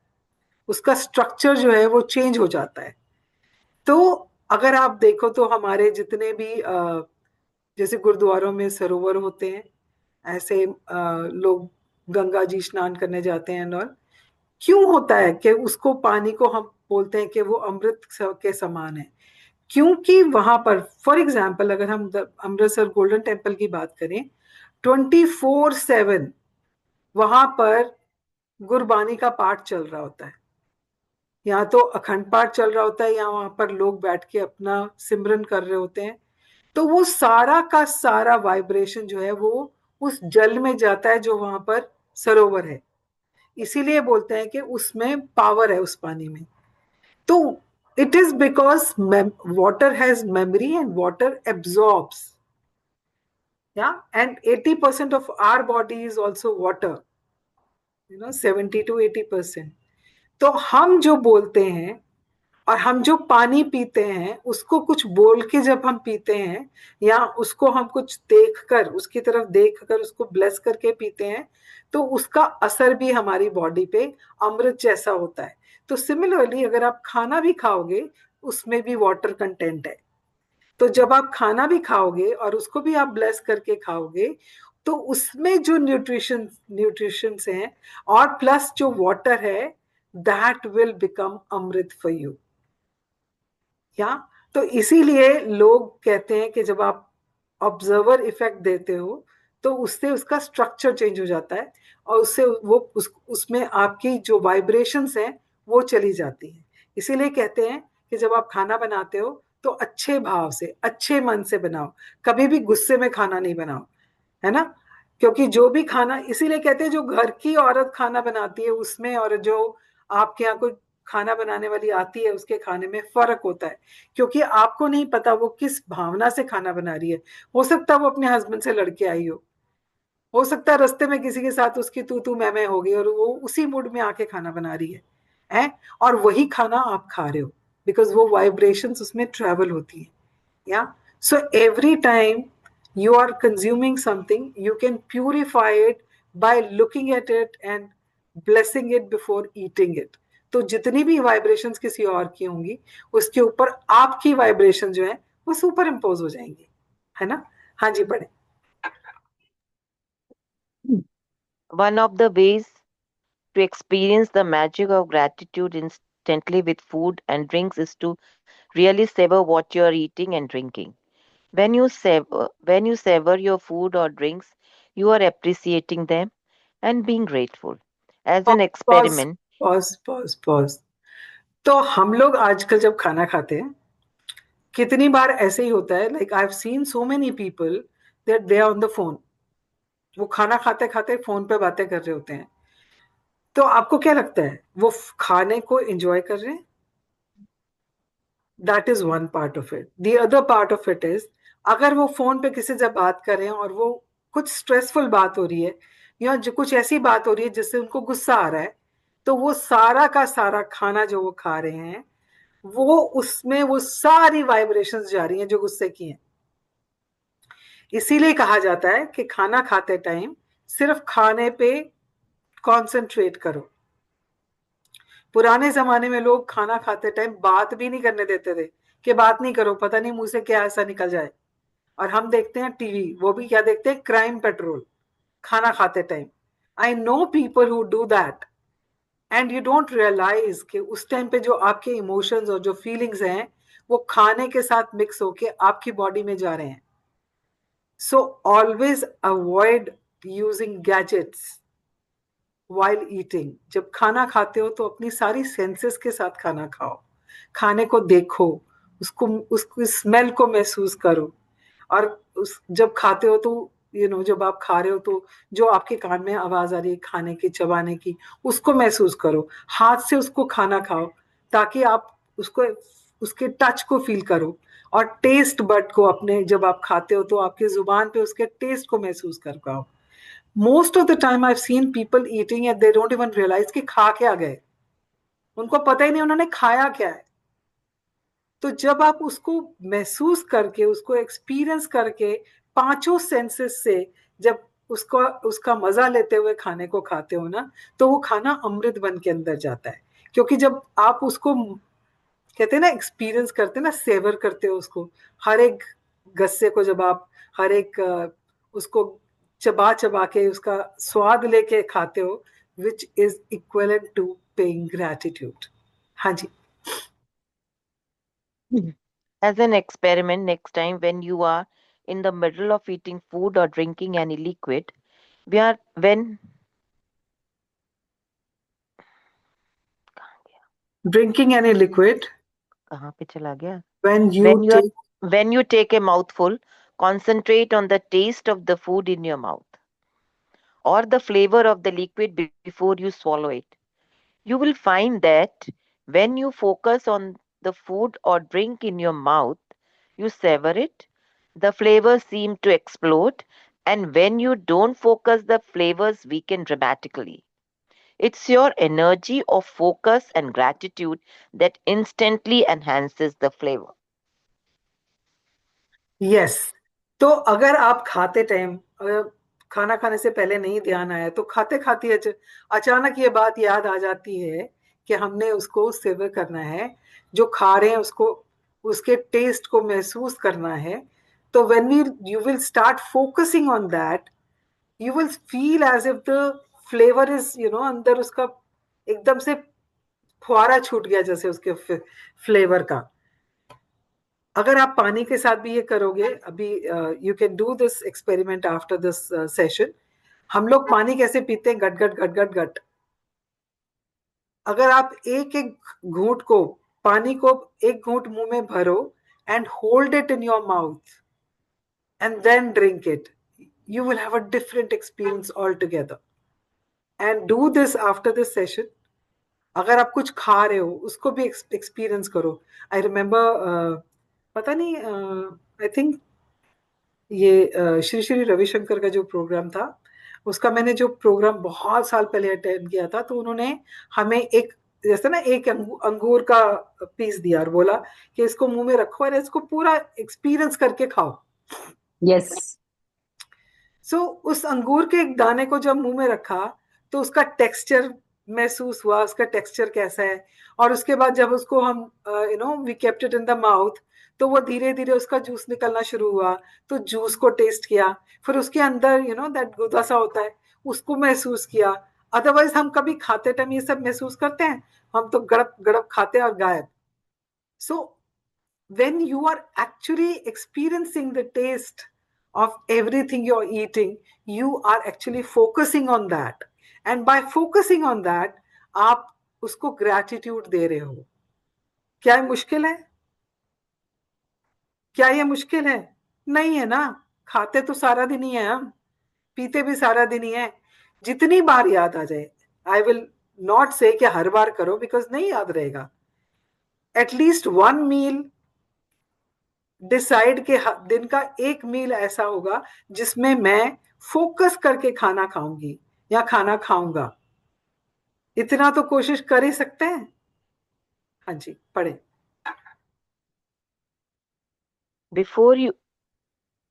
उसका स्ट्रक्चर जो है वो चेंज हो जाता है। तो अगर आप देखो तो हमारे जितने भी जैसे गुरुद्वारों में सरोवर होते हैं, ऐसे लोग गंगा जी स्नान करने जाते हैं, और क्यों होता है कि उसको पानी को हम बोलते हैं कि वो अमृत के समान है? क्योंकि वहां पर फॉर एग्जाम्पल अगर हम अमृतसर गोल्डन टेम्पल की बात करें, 24/7 वहां पर गुरबानी का पाठ चल रहा होता है, यहाँ तो अखंड पाठ चल रहा होता है, या वहां पर लोग बैठ के अपना सिमरन कर रहे होते हैं। तो वो सारा का सारा वाइब्रेशन जो है वो उस जल में जाता है जो वहां पर सरोवर है। इसीलिए बोलते हैं कि उसमें पावर है उस पानी में। तो it is because water has memory and water absorbs, yeah and 80% of our body is also water, 70 to 80%। तो हम जो बोलते हैं और हम जो पानी पीते हैं उसको कुछ बोल के जब हम पीते हैं, या उसको हम कुछ देखकर उसकी तरफ देखकर उसको ब्लेस करके पीते हैं, तो उसका असर भी हमारी बॉडी पे अमृत जैसा होता है। तो सिमिलरली अगर आप खाना भी खाओगे उसमें भी वाटर कंटेंट है। तो जब आप खाना भी खाओगे और उसको भी आप ब्लेस करके खाओगे, तो उसमें जो न्यूट्रिशन हैं और प्लस जो वाटर है, that will become amrit for you. या तो इसीलिए लोग कहते हैं कि जब आप ऑब्जर्वर इफेक्ट देते हो तो उससे उसका स्ट्रक्चर चेंज हो जाता है, और उससे वो उसमें आपकी जो वाइब्रेशंस हैं वो चली जाती हैं। इसीलिए कहते हैं कि जब आप खाना बनाते हो तो अच्छे भाव से अच्छे मन से बनाओ, कभी भी गुस्से में खाना नहीं बनाओ, है ना? क्योंकि जो भी खाना, इसीलिए कहते हैं जो घर की औरत खाना बनाती है उसमें और जो आपके यहाँ कोई खाना बनाने वाली आती है उसके खाने में फर्क होता है। क्योंकि आपको नहीं पता वो किस भावना से खाना बना रही है। हो सकता है वो अपने हस्बैंड से लड़के आई हो सकता है रास्ते में किसी के साथ उसकी तू मैं हो गई और वो उसी मूड में आके खाना बना रही है और वही खाना आप खा रहे हो, बिकॉज वो वाइब्रेशंस उसमें ट्रेवल होती है। Yeah. So every time you are consuming something, you can purify it by looking at it and blessing it before eating it. तो जितनी भी वाइब्रेशंस किसी और की होंगी उसके ऊपर आपकी वाइब्रेशन जो है वो सुपर इम्पोज हो जाएंगी, है ना? हाँ जी, पढ़े। One of the ways to experience the magic of gratitude instantly with food and drinks is to really savor what you are eating and drinking. When you savor your food or drinks, you are appreciating them and being grateful. As an pause experiment, pause pause pause. तो हम लोग आजकल जब खाना खाते हैं कितनी बार ऐसे ही होता है, like I have seen so many people that they are on the phone. वो खाना खाते खाते फोन पे बातें कर रहे होते हैं। तो आपको क्या लगता है, वो खाने को एंजॉय कर रहे हैं? That is one part of it. The other part of it is, अगर वो फोन पे किसी से बात कर रहे हैं और वो कुछ स्ट्रेसफुल बात हो रही है, या जो कुछ ऐसी बात हो रही है जिससे उनको गुस्सा आ रहा है, तो वो सारा का सारा खाना जो वो खा रहे हैं, वो उसमें वो सारी वाइब्रेशंस जा रही हैं जो गुस्से की हैं। इसीलिए कहा जाता है कि खाना खाते टाइम सिर्फ खाने पे कंसंट्रेट करो। पुराने जमाने में लोग खाना खाते टाइम बात भी नहीं करने देते थे, कि बात नहीं करो, पता नहीं मुंह से क्या ऐसा निकल जाए। और हम देखते हैं टीवी, वो भी क्या देखते हैं, क्राइम पेट्रोल, खाना खाते time. I know people who do that, and you don't realize कि उस टाइम पे जो आपके इमोशंस और जो फीलिंग्स हैं, वो खाने के साथ मिक्स होके आपकी बॉडी में जा रहे हैं। So always avoid using gadgets while eating. जब खाना खाते हो तो अपनी सारी सेंसेस के साथ खाना खाओ, खाने को देखो, उसको, उसकी स्मेल को महसूस करो। और जब खाते हो तो जब आप खा रहे हो तो जो आपके कान में आवाज आ रही है खाने की, चबाने की, उसको महसूस करो। हाथ से उसको खाना खाओ, ताकि आप उसको, उसके टच को फील करो। और टेस्ट बड को अपने, जब आप खाते हो तो आपके जुबान पे उसके टेस्ट को महसूस कर पाओ। Most of the time I have seen people eating and they don't even realize कि खा क्या गए, उनको पता ही नहीं उन्होंने खाया क्या है। तो जब आप उसको महसूस करके, उसको एक्सपीरियंस करके, पांचों सेंसेस से जब उसको, उसका मजा लेते हुए खाने को खाते हो ना, तो वो खाना अमृत बन के अंदर जाता है। क्योंकि जब आप उसको, कहते हैं ना, एक्सपीरियंस करते हैं ना, सेवर करते हो उसको, हर एक गस्से को, जब आप हर एक उसको चबा चबा के उसका स्वाद लेके खाते हो, which is equivalent to paying gratitude. हाँ जी। As an experiment, next time when you are in the middle of eating food or drinking any liquid, we are when drinking any liquid, कहाँ पे चला गया? when When you you take, are when you take a mouthful, concentrate on the taste of the food in your mouth or the flavor of the liquid before you swallow it. You will find that when you focus on the food or drink in your mouth, you savor it, the flavors seem to explode, and when you don't focus, the flavors weaken dramatically. It's your energy of focus and gratitude that instantly enhances the flavor. Yes. तो अगर आप खाते time, खाना खाने से पहले नहीं ध्यान आया, तो खाते खाते अचानक ये बात याद आ जाती है कि हमने उसको सेवर करना है, जो खा रहे हैं उसको, उसके टेस्ट को महसूस करना है। तो when we, you will start focusing on that, you will feel as if the flavour is, अंदर उसका एकदम से फुहारा छूट गया जैसे उसके फ्लेवर का। अगर आप पानी के साथ भी ये करोगे, अभी you can do this experiment after this session. हम लोग पानी कैसे पीते हैं, गट गट गट गट गट। अगर आप एक एक घूंट को, पानी को एक घूंट मुंह में भरो, and hold it in your mouth and then drink it, you will have a different experience altogether. And do this after this session. अगर आप कुछ खा रहे हो उसको भी एक्सपीरियंस करो। आई रिमेम्बर, पता नहीं, आई थिंक ये श्री श्री रविशंकर का जो प्रोग्राम था, उसका मैंने जो प्रोग्राम बहुत साल पहले अटेंड किया था, तो उन्होंने हमें एक, जैसे ना, एक अंगूर का पीस दिया और बोला कि इसको मुंह में रखो और इसको पूरा एक्सपीरियंस करके खाओ। यस। सो उस अंगूर के एक दाने को जब मुंह में रखा, तो उसका टेक्सचर महसूस हुआ, उसका टेक्सचर कैसा है। और उसके बाद जब उसको हम, we kept it in the mouth, तो वो धीरे धीरे उसका जूस निकलना शुरू हुआ। तो जूस को टेस्ट किया, फिर उसके अंदर दैट गुदा सा होता है, उसको महसूस किया। अदरवाइज हम कभी खाते टाइम ये सब महसूस करते हैं? हम तो गड़प गड़प खाते हैं और गायब। सो when you are actually experiencing the taste of everything you're eating, you are actually focusing on that, and by focusing on that, आप उसको gratitude दे रहे हो। क्या ये मुश्किल है? क्या ये मुश्किल है? नहीं है ना। खाते तो सारा दिन ही है हम, पीते भी सारा दिन ही है। जितनी बार याद आ जाए, आई विल नॉट से कि हर बार करो, बिकॉज नहीं याद रहेगा. एटलीस्ट वन मील डिसाइड के दिन का एक मील ऐसा होगा जिसमें मैं फोकस करके खाना खाऊंगी या खाना खाऊंगा. इतना तो कोशिश कर ही सकते हैं. हाँ जी, पढ़े. Before you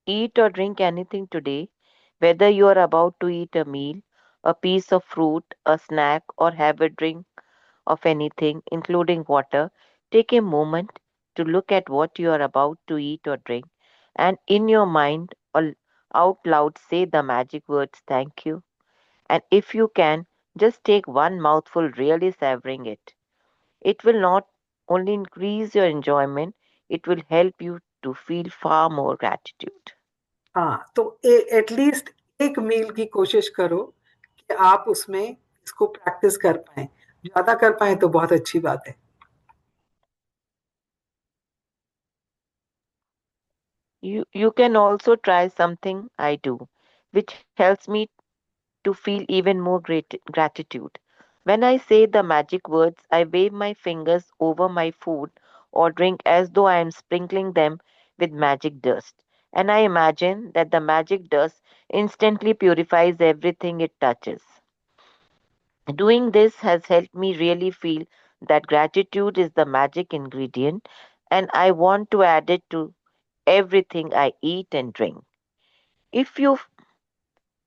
eat or drink anything today, whether you are about to eat a meal, a piece of fruit, a snack, or have a drink of anything, including water, take a moment to look at what you are about to eat or drink, and in your mind or out loud say the magic words thank you. And if you can, just take one mouthful, really savoring it. It will not only increase your enjoyment, it will help you to feel far more gratitude. हाँ, तो at least एक मील की कोशिश करो कि आप उसमें इसको प्रैक्टिस कर पाए. ज्यादा कर पाए तो बहुत अच्छी बात है. You can also try something I do, which helps me to feel even more gratitude. When I say the magic words, I wave my fingers over my food or drink as though I am sprinkling them with magic dust. And I imagine that the magic dust instantly purifies everything it touches. Doing this has helped me really feel that gratitude is the magic ingredient, and I want to add it to everything I eat and drink. If you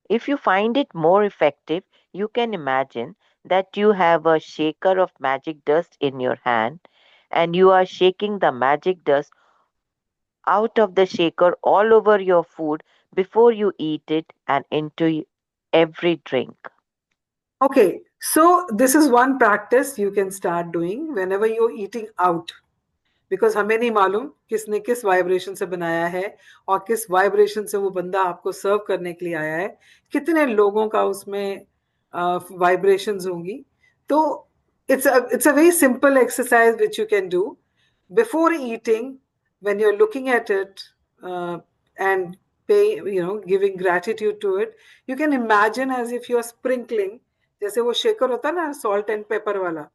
If you find it more effective, you can imagine that you have a shaker of magic dust in your hand and you are shaking the magic dust out of the shaker all over your food before you eat it and into every drink. Okay, so this is one practice you can start doing whenever you're eating out. Because हमें नहीं मालूम किसने किस vibration से बनाया है और किस वाइब्रेशन से वो बंदा आपको सर्व करने के लिए आया है, कितने लोगों का उसमें वाइब्रेशंस होंगी. तो it's a very simple exercise which you can do before eating. when you're looking at it and giving gratitude to it, you can imagine as if you're sprinkling. जैसे वो शेकर होता है ना, सॉल्ट एंड पेपर वाला,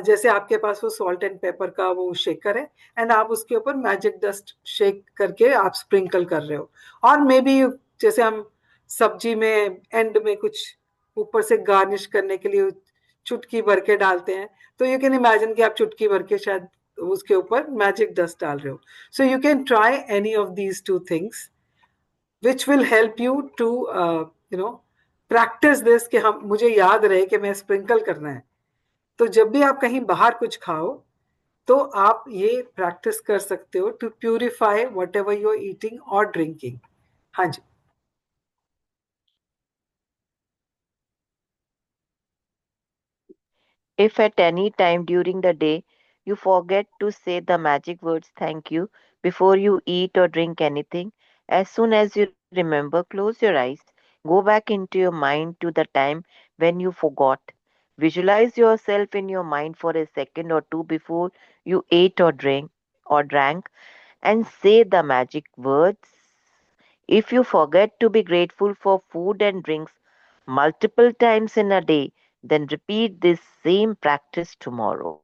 जैसे आपके पास वो salt and paper का वो शेकर है एंड आप उसके ऊपर मैजिक डस्ट शेक करके आप स्प्रिंकल कर रहे हो. और मे बी जैसे हम सब्जी में एंड में कुछ ऊपर से गार्निश करने के लिए चुटकी भर के डालते हैं, तो यू कैन इमेजिन कि आप चुटकी भर के शायद उसके ऊपर मैजिक डस्ट डाल रहे हो. So you can try any of these two things which will help you to practice this, कि हम मुझे याद रहे कि मैं स्प्रिंकल करना है. तो जब भी आप कहीं बाहर कुछ खाओ तो आप ये प्रैक्टिस कर सकते हो to purify whatever you're eating और ड्रिंकिंग. हाँ जी. If at any time during the day you forget to say the magic words thank you before you eat or drink anything, as soon as you remember, close your eyes, go back into your mind to the time when you forgot. Visualize yourself in your mind for a second or two before you ate or drank and say the magic words. If you forget to be grateful for food and drinks multiple times in a day, then repeat this same practice tomorrow.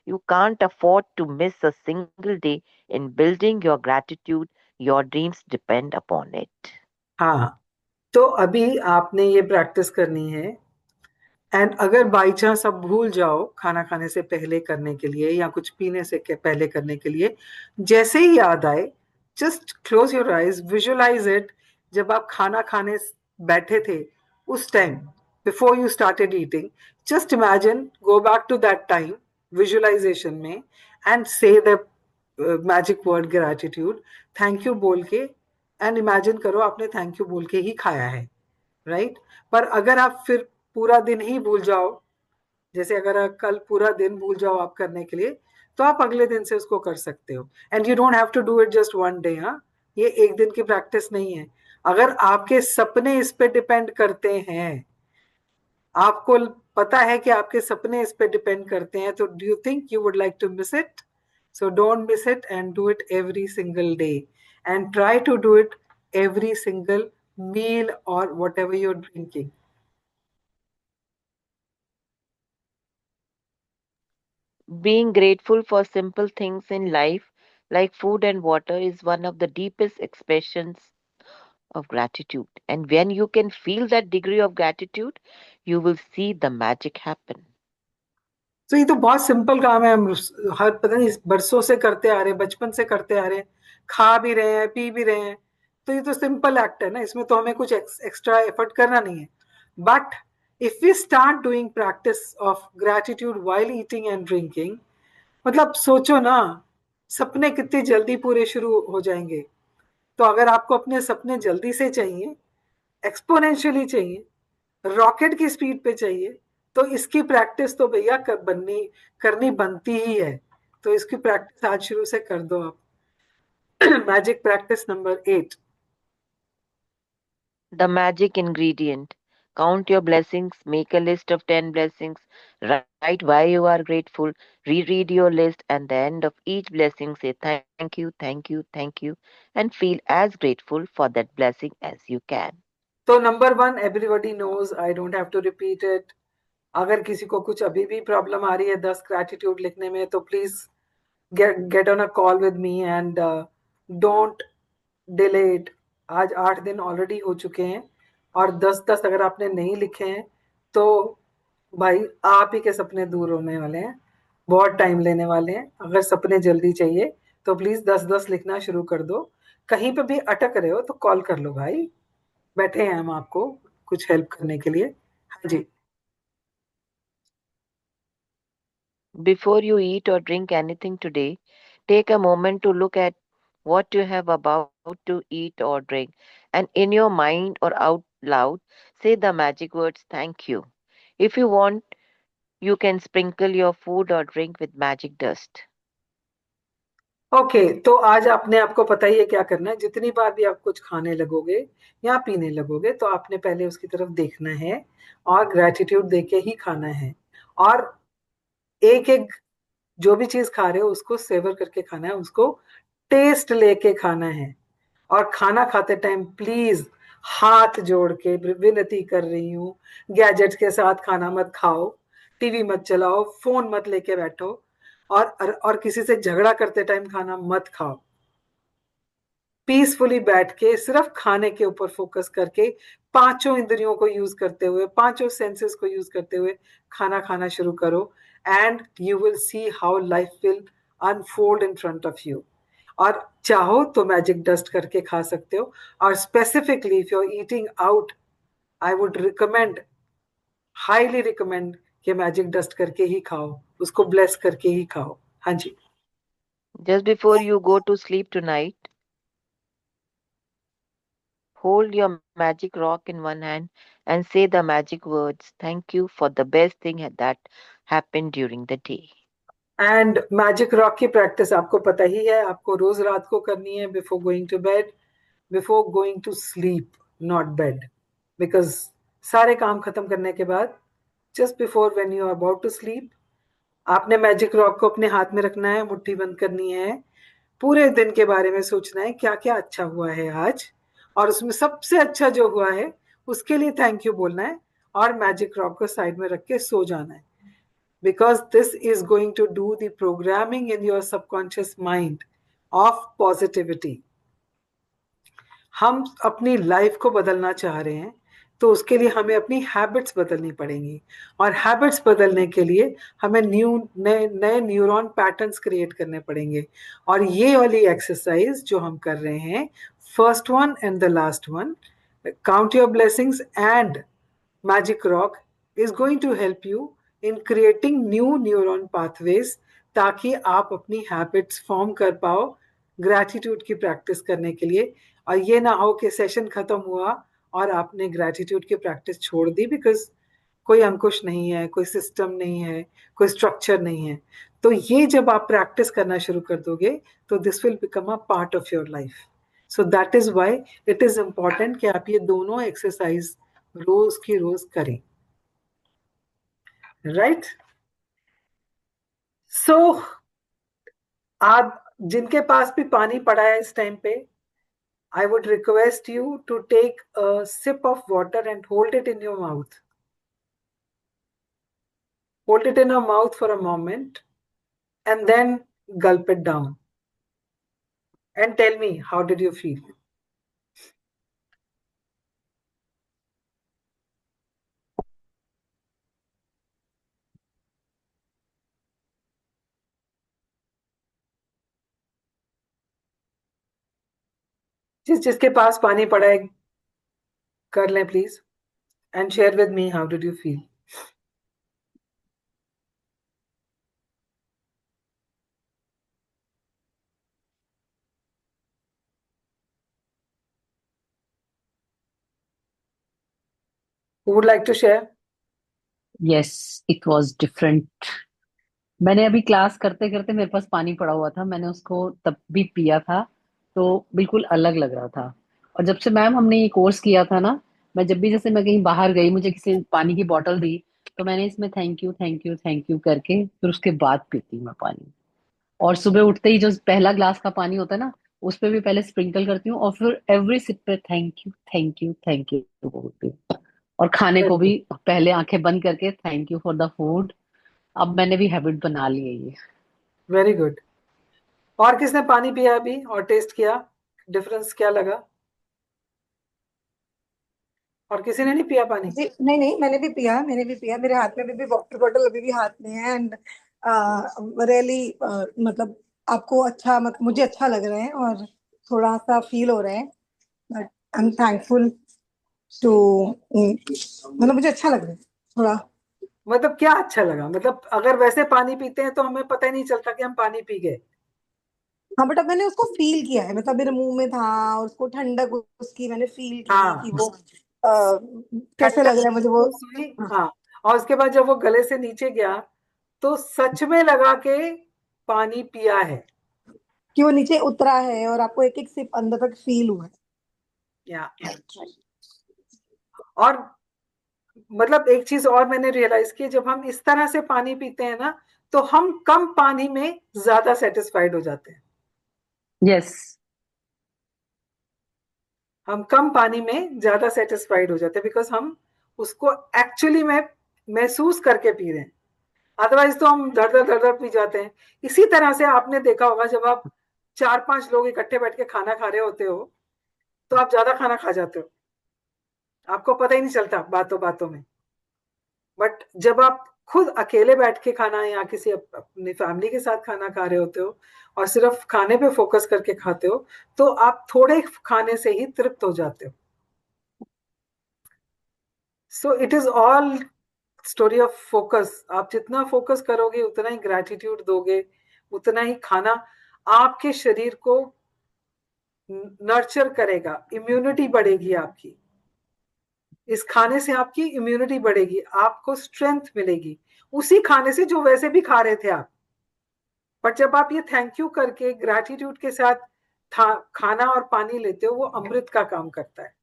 You can't afford to miss a single day in building your gratitude. Your dreams depend upon it. हाँ, तो अभी आपने ये practice करनी है. And अगर by chance आप भूल जाओ खाना खाने से पहले करने के लिए या कुछ पीने से पहले करने के लिए, जैसे ही याद आए, just close your eyes, visualize it. जब आप खाना खाने बैठे थे उस time, before you started eating, just imagine, go back to that time visualization में एंड से the magic word gratitude, thank you बोल के. एंड इमेजिन करो आपने थैंक यू बोल के ही खाया है, राइट. पर अगर आप फिर पूरा दिन ही भूल जाओ, जैसे अगर आप कल पूरा दिन भूल जाओ आप करने के लिए, तो आप अगले दिन से उसको कर सकते हो. And you don't have to do it just one day. हाँ, ये एक दिन की प्रैक्टिस नहीं है. अगर आपके सपने इस पे डिपेंड करते हैं, आपको पता है कि आपके सपने इस पे डिपेंड करते हैं, तो do you think you would like to miss it? So don't miss it and do it every single day and try to do it every single meal or whatever you're drinking. Being grateful for simple things in life, like food and water, is one of the deepest expressions of gratitude. And when you can feel that degree of gratitude, you will see the magic happen. तो ये तो बहुत simple काम है, हम हर पता नहीं बरसों से करते आ रहे हैं, बचपन से करते आ रहे हैं, खा भी रहे हैं, पी भी रहे हैं। तो ये तो सिंपल एक्ट है ना, इसमें तो हमें कुछ एक्स्ट्रा एफर्ट करना नहीं है। But if we start doing practice of gratitude while eating and drinking, मतलब सोचो ना, सपने कितनी जल्दी पूरे शुरू हो जाएंगे। तो अगर आपको अपने सपने जल्दी से चाहिए, एक्सपोनेंशियली चाहिए, रॉकेट की स्पीड पे चाहिए, तो इसकी प्रैक्टिस तो भैया करनी बनती ही है। तो इसकी प्रैक्टिस आज शुरू से कर दो आप। Magic practice number 8। The magic ingredient. Count your blessings, make a list of 10 blessings, write why you are grateful, reread your list, and the end of each blessing say thank you, thank you, thank you, and feel as grateful for that blessing as you can. तो number 1 everybody knows, I don't have to repeat it. अगर किसी को कुछ अभी भी problem आ रही है 10 gratitude लिखने में, तो please get on a call with me and don't delay it. आज 8 दिन ऑलरेडी हो चुके हैं, और 10-10 अगर आपने नहीं लिखे हैं तो भाई आप ही के सपने दूर होने वाले हैं, बहुत टाइम लेने वाले हैं। अगर सपने जल्दी चाहिए तो प्लीज 10-10 लिखना शुरू कर दो। कहीं पे भी अटक रहे हो तो कॉल कर लो भाई, बैठे हैं हम आपको कुछ हेल्प करने के लिए। हाँ जी। Before you eat or drink anything today, take a moment to look at what you have about to eat or drink, and in your mind or out loud, say the magic words thank you. If you want, you can sprinkle your food or drink with magic dust. Okay, तो आज आपने, आपको पता ही है क्या करना है। जितनी बार भी आप कुछ खाने लगोगे या पीने लगोगे, तो आपने पहले उसकी तरफ देखना है और ग्रेटिट्यूड देके ही खाना है। और एक एक जो भी चीज खा रहे हो उसको सेवर करके खाना है, उसको टेस्ट लेके खाना है। और खाना खाते टाइम प्लीज हाथ जोड़ के विनती कर रही हूँ, गैजेट्स के साथ खाना मत खाओ, टीवी मत चलाओ, फोन मत लेके बैठो, और किसी से झगड़ा करते टाइम खाना मत खाओ। पीसफुली बैठ के सिर्फ खाने के ऊपर फोकस करके, पांचों इंद्रियों को यूज करते हुए, पांचों सेंसेस को यूज करते हुए खाना खाना शुरू करो, and you will see how life will unfold in front of you. और चाहो तो मैजिक डस्ट करके खा सकते हो, और specifically if you are eating out, I would recommend, highly recommend कि मैजिक डस्ट करके ही खाओ, उसको ब्लेस करके ही खाओ। हाँ जी। Just before you go to sleep tonight, hold your magic rock in one hand and say the magic words thank you for the best thing that happened during the day. And magic rock की practice आपको पता ही है, आपको रोज रात को करनी है before going to bed, before going to sleep, not bed. Because सारे काम खत्म करने के बाद, just before when you are about to sleep, आपने मैजिक रॉक को अपने हाथ में रखना है, मुट्ठी बंद करनी है, पूरे दिन के बारे में सोचना है क्या क्या अच्छा हुआ है आज, और उसमें सबसे अच्छा जो हुआ है उसके लिए थैंक यू बोलना है, और मैजिक रॉक को साइड में रख के सो जाना है। because this is going to do the programming in your subconscious mind of positivity. हम अपनी लाइफ को बदलना चाह रहे हैं, तो उसके लिए हमें अपनी हैबिट्स बदलनी पड़ेंगी, और हैबिट्स बदलने के लिए हमें नए नए न्यूरॉन पैटर्न्स क्रिएट करने पड़ेंगे। और ये वाली एक्सरसाइज जो हम कर रहे हैं, first one and the last one, count your blessings and Magic Rock, is going to help you in creating new neuron pathways, ताकि आप अपनी हैबिट्स फॉर्म कर पाओ ग्रैटिट्यूड की प्रैक्टिस करने के लिए। और ये ना हो कि सेशन खत्म हुआ और आपने ग्रैटिट्यूड की प्रैक्टिस छोड़ दी, बिकॉज कोई अंकुश नहीं है, कोई सिस्टम नहीं है, कोई स्ट्रक्चर नहीं है। तो ये जब आप प्रैक्टिस करना शुरू कर दोगे, तो this will become a part of your life. So that is why it is important कि आप ये दोनों एक्सरसाइज रोज की रोज करें। राइट। सो आप जिनके पास भी पानी पड़ा है इस टाइम पे, I would request you to take a sip of water and hold it in your mouth, hold it in your mouth for a moment, and then gulp it down. And tell me, how did you feel? जिसके पास पानी पड़ा है कर लें please, and share with me how did you feel. Who would like to share? Yes, it was different. मैंने अभी class करते करते मेरे पास पानी पड़ा हुआ था, मैंने उसको तब भी पिया था, तो बिल्कुल अलग लग रहा था। और जब से मैम हमने ये कोर्स किया था ना, मैं जब भी जैसे मैं कहीं बाहर गई, मुझे किसी ने पानी की बोतल दी, तो मैंने इसमें thank you thank you thank you करके फिर उसके बाद पीती हूँ मैं पानी। और सुबह उठते ही जो पहला ग्लास का पानी होता है ना, उस पे भी पहले स्प्रिंकल करती हूँ और फिर एवरी सिप पे thank you thank you thank you बोलती हूँ। और खाने को Very भी good. पहले आंखें बंद करके thank you for the food. अब मैंने भी हैबिट बना ली है ये। Very good. और किसने पानी पिया अभी और टेस्ट किया, डिफरेंस क्या लगा? और किसी ने नहीं पिया पानी? जी नहीं नहीं, मैंने भी पिया, मैंने भी पिया। मेरे हाथ में अभी भी वाटर बॉटल अभी भी हाथ में है। एंड रियली मतलब आपको अच्छा, मुझे अच्छा लग रहा है और थोड़ा सा फील हो रहा है। But I am thankful to, मतलब मुझे अच्छा लग रहा है थोड़ा। मतलब क्या अच्छा लगा? मतलब अगर वैसे पानी पीते हैं तो हमें पता ही नहीं चलता कि हम पानी पी गए। हाँ, बट अब मैंने उसको फील किया है, मतलब मेरे मुंह में था और उसको ठंडक उसकी मैंने फील की कि हाँ, वो कैसे लग ठंडक रहा है मुझे वो। महसूस हुई। हाँ, हाँ, और उसके बाद जब वो गले से नीचे गया तो सच में लगा के पानी पिया है। कि वो नीचे उतरा है और आपको एक एक सिप अंदर तक फील हुआ या है। और मतलब एक चीज और मैंने रियलाइज की, जब हम इस तरह से पानी पीते हैं ना, तो हम कम पानी में ज्यादा सेटिस्फाइड हो जाते हैं। यस। हम कम पानी में ज्यादा सेटिस्फाइड हो जाते हैं बिकॉज हम उसको एक्चुअली में महसूस करके पी रहे हैं। अदरवाइज तो हम धड़ धड़ धड़ धड़ पी जाते हैं। इसी तरह से आपने देखा होगा, जब आप 4-5 लोग इकट्ठे बैठ के खाना खा रहे होते हो तो आप ज्यादा खाना खा जाते हो, आपको पता ही नहीं चलता बातों बातों में। बट जब आप खुद अकेले बैठ के खाना या किसी अपनी फैमिली के साथ खाना खा रहे होते हो और सिर्फ खाने पे फोकस करके खाते हो, तो आप थोड़े खाने से ही तृप्त हो जाते हो। So it is all story of focus. आप जितना फोकस करोगे उतना ही ग्रैटिट्यूड दोगे, उतना ही खाना आपके शरीर को नर्चर करेगा, इम्यूनिटी बढ़ेगी आपकी। इस खाने से आपकी इम्यूनिटी बढ़ेगी, आपको स्ट्रेंथ मिलेगी उसी खाने से जो वैसे भी खा रहे थे आप। बट जब आप ये थैंक यू करके ग्रैटिट्यूड के साथ खाना और पानी लेते हो, वो अमृत का काम करता है।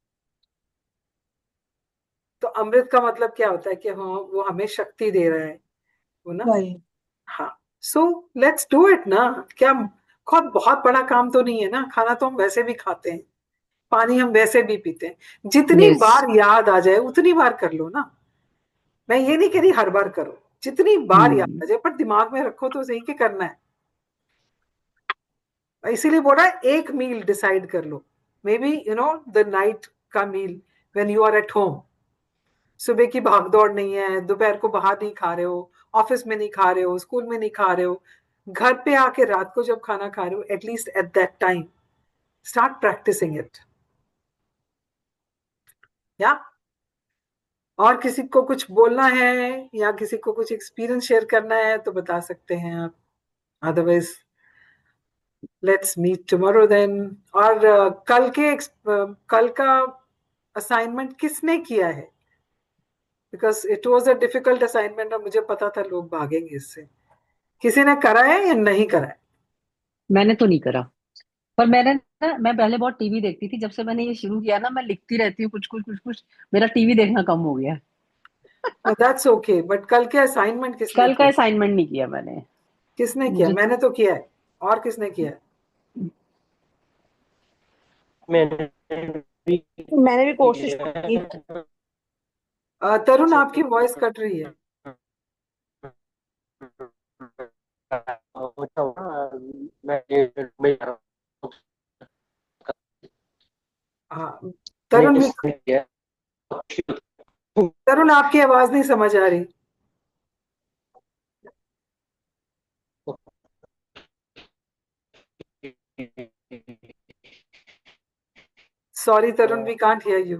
तो अमृत का मतलब क्या होता है कि हाँ, वो हमें शक्ति दे रहा है, वो ना। वही। हाँ, सो लेट्स डू इट ना। क्या बहुत बहुत बड़ा काम तो नहीं है ना, खाना तो हम वैसे भी खाते हैं, पानी हम वैसे भी पीते हैं। जितनी यस। बार याद आ जाए उतनी बार कर लो ना। मैं ये नहीं कह रही हर बार करो, जितनी बार याद हम्म। आ जाए, पर दिमाग में रखो तो सही कि करना है। इसीलिए बोला एक मील डिसाइड कर लो, मे बी द नाइट का meal, when you are at home. सुबह की भागदौड़ नहीं है, दोपहर को बाहर नहीं खा रहे हो, ऑफिस में नहीं खा रहे हो, स्कूल में नहीं खा रहे हो, घर पे आके रात को जब खाना खा रहे हो, at least at that time start practicing it. या और किसी को कुछ बोलना है या किसी को कुछ एक्सपीरियंस शेयर करना है तो बता सकते हैं आप, otherwise let's meet tomorrow then. और कल का असाइनमेंट किसने किया है? Because it was a difficult assignment और मुझे पता था लोग भागेंगे इससे। किसी ने करा है या नहीं करा है? मैंने तो नहीं करा, पर मैं पहले बहुत टीवी देखती थी। जब से मैंने ये शुरू किया ना, मैं लिखती रहती हूँ कुछ कुछ कुछ कुछ। मेरा टीवी देखना कम हो गया है। दैट्स ओके, बट कल के असाइनमेंट किसने कल का किया? असाइनमेंट नहीं किया मैंने। किसने किया? मुझे मैंने तो किया है। और किसने किया है? मैंने भी मैंने भी कोशिश किया की। तरुण, आपकी वॉइस कट रही है। है। पहुंचा हूँ ना, मैं मैं जा रहा हूँ। हाँ मैंने तरुण भी, किया है। तरुण आपकी आवाज नहीं समझ आ रही। Sorry Tarun, we can't hear you.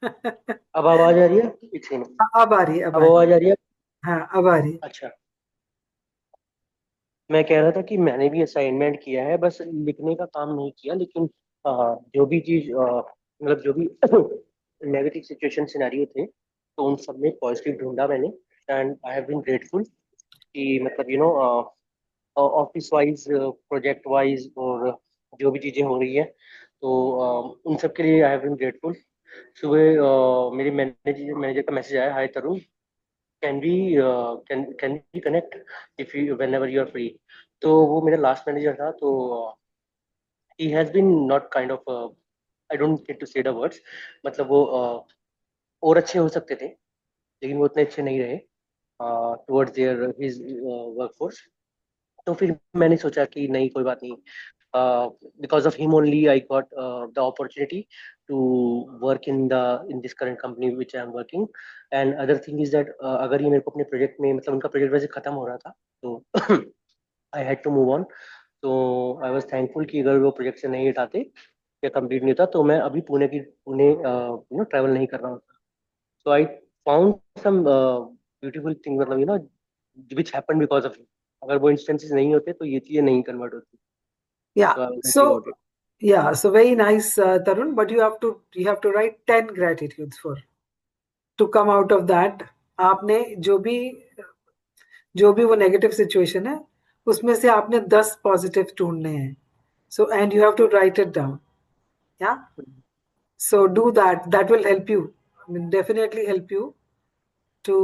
अब आवाज आ रही है? एक सेकंड। अब आ रही है, अब अब आ रही है। आवाज आ रही है? हाँ अब आ रही है। अच्छा, मैं कह रहा था कि मैंने भी असाइनमेंट किया है, बस लिखने का काम नहीं किया, लेकिन जो भी चीज मतलब जो भी नेगेटिव सिचुएशन सिनेरियो थे, तो उन सब में पॉजिटिव ढूंढा मैंने। And I have been grateful कि मतलब ऑफिस वाइज, प्रोजेक्ट वाइज, और जो भी चीजें हो रही है, तो उन सब के लिए आई हैव बीन ग्रेटफुल। सुबह मेरी मैनेजर मैनेजर का मैसेज आया, hi Tarun, can we connect if you whenever you are free. तो वो मेरा लास्ट मैनेजर था, तो he has been not kind of, I don't get to say the words, मतलब वो और अच्छे हो सकते थे, लेकिन वो उतने अच्छे नहीं रहे टुवर्ड्स देयर हिज वर्कफोर्स। तो फिर मैंने सोचा कि नहीं, कोई बात नहीं, because of him only I got the opportunity to work in this current company which I am working. And other thing is that अगर ये मेरे को अपने प्रोजेक्ट में, मतलब उनका प्रोजेक्ट वैसे खत्म हो रहा था, तो I had to move on. तो आई वॉज थैंकफुल कि अगर वो प्रोजेक्ट से नहीं हटाते या कंप्लीट नहीं होता, तो मैं अभी पुणे ट्रैवल नहीं कर रहा होता। So I found some beautiful thing, मतलब विच हैपन बिकॉज ऑफ, अगर वो इंस्टेंसेस नहीं होते तो ये चीजें नहीं कन्वर्ट होती। Yeah. So I was happy So about it. yeah, so very nice, Tarun. But you have to write 10 gratitudes for to come out of that. आपने जो भी वो नेगेटिव सिचुएशन है, उसमें से आपने 10 पॉजिटिव ढूंढने हैं. So and you have to write it down. Yeah. So do that. That will help you. I mean, definitely help you to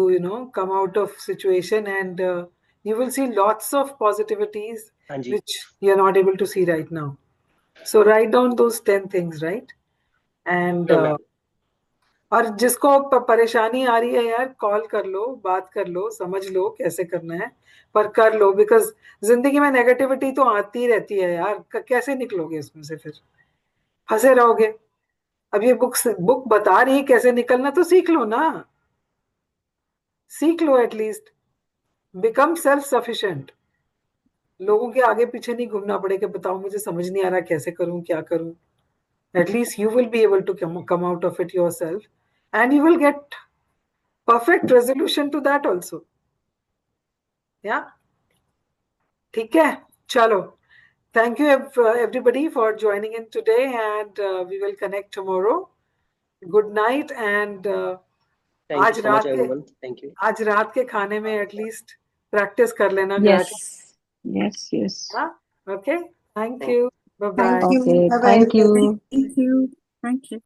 come out of situation, and you will see lots of positivities हाँ जी। which you're not able to see right now. So write down those 10 things, right? And Sure, ma'am. और जिसको परेशानी आ रही है यार, call कर लो, बात कर लो, समझ लो कैसे करना है, पर कर लो, बिकॉज जिंदगी में नेगेटिविटी तो आती रहती है यार, कैसे निकलोगे इसमें से, फिर फंसे रहोगे। अब ये बुक बता रही है कैसे निकलना, तो सीख लो ना, सीख लो एटलीस्ट, बिकम सेल्फ सफिशिएंट। लोगों के आगे पीछे नहीं घूमना पड़े कि बताओ मुझे समझ नहीं आ रहा कैसे करूं, क्या करूं। At least you will be able to come out of it yourself, and you will get perfect resolution to that also. Yeah, ठीक है, चलो, thank you everybody for joining in today, and we will connect tomorrow. Good night, and Thank you आज so much, रात के everyone. Thank you. आज रात के खाने में एटलीस्ट प्रैक्टिस कर लेना Yes. gratitude. Yes, yes. हाँ, okay, thank Thank you, bye bye. Thank you. Okay, Bye bye, thank everybody. you. Thank you. Thank you.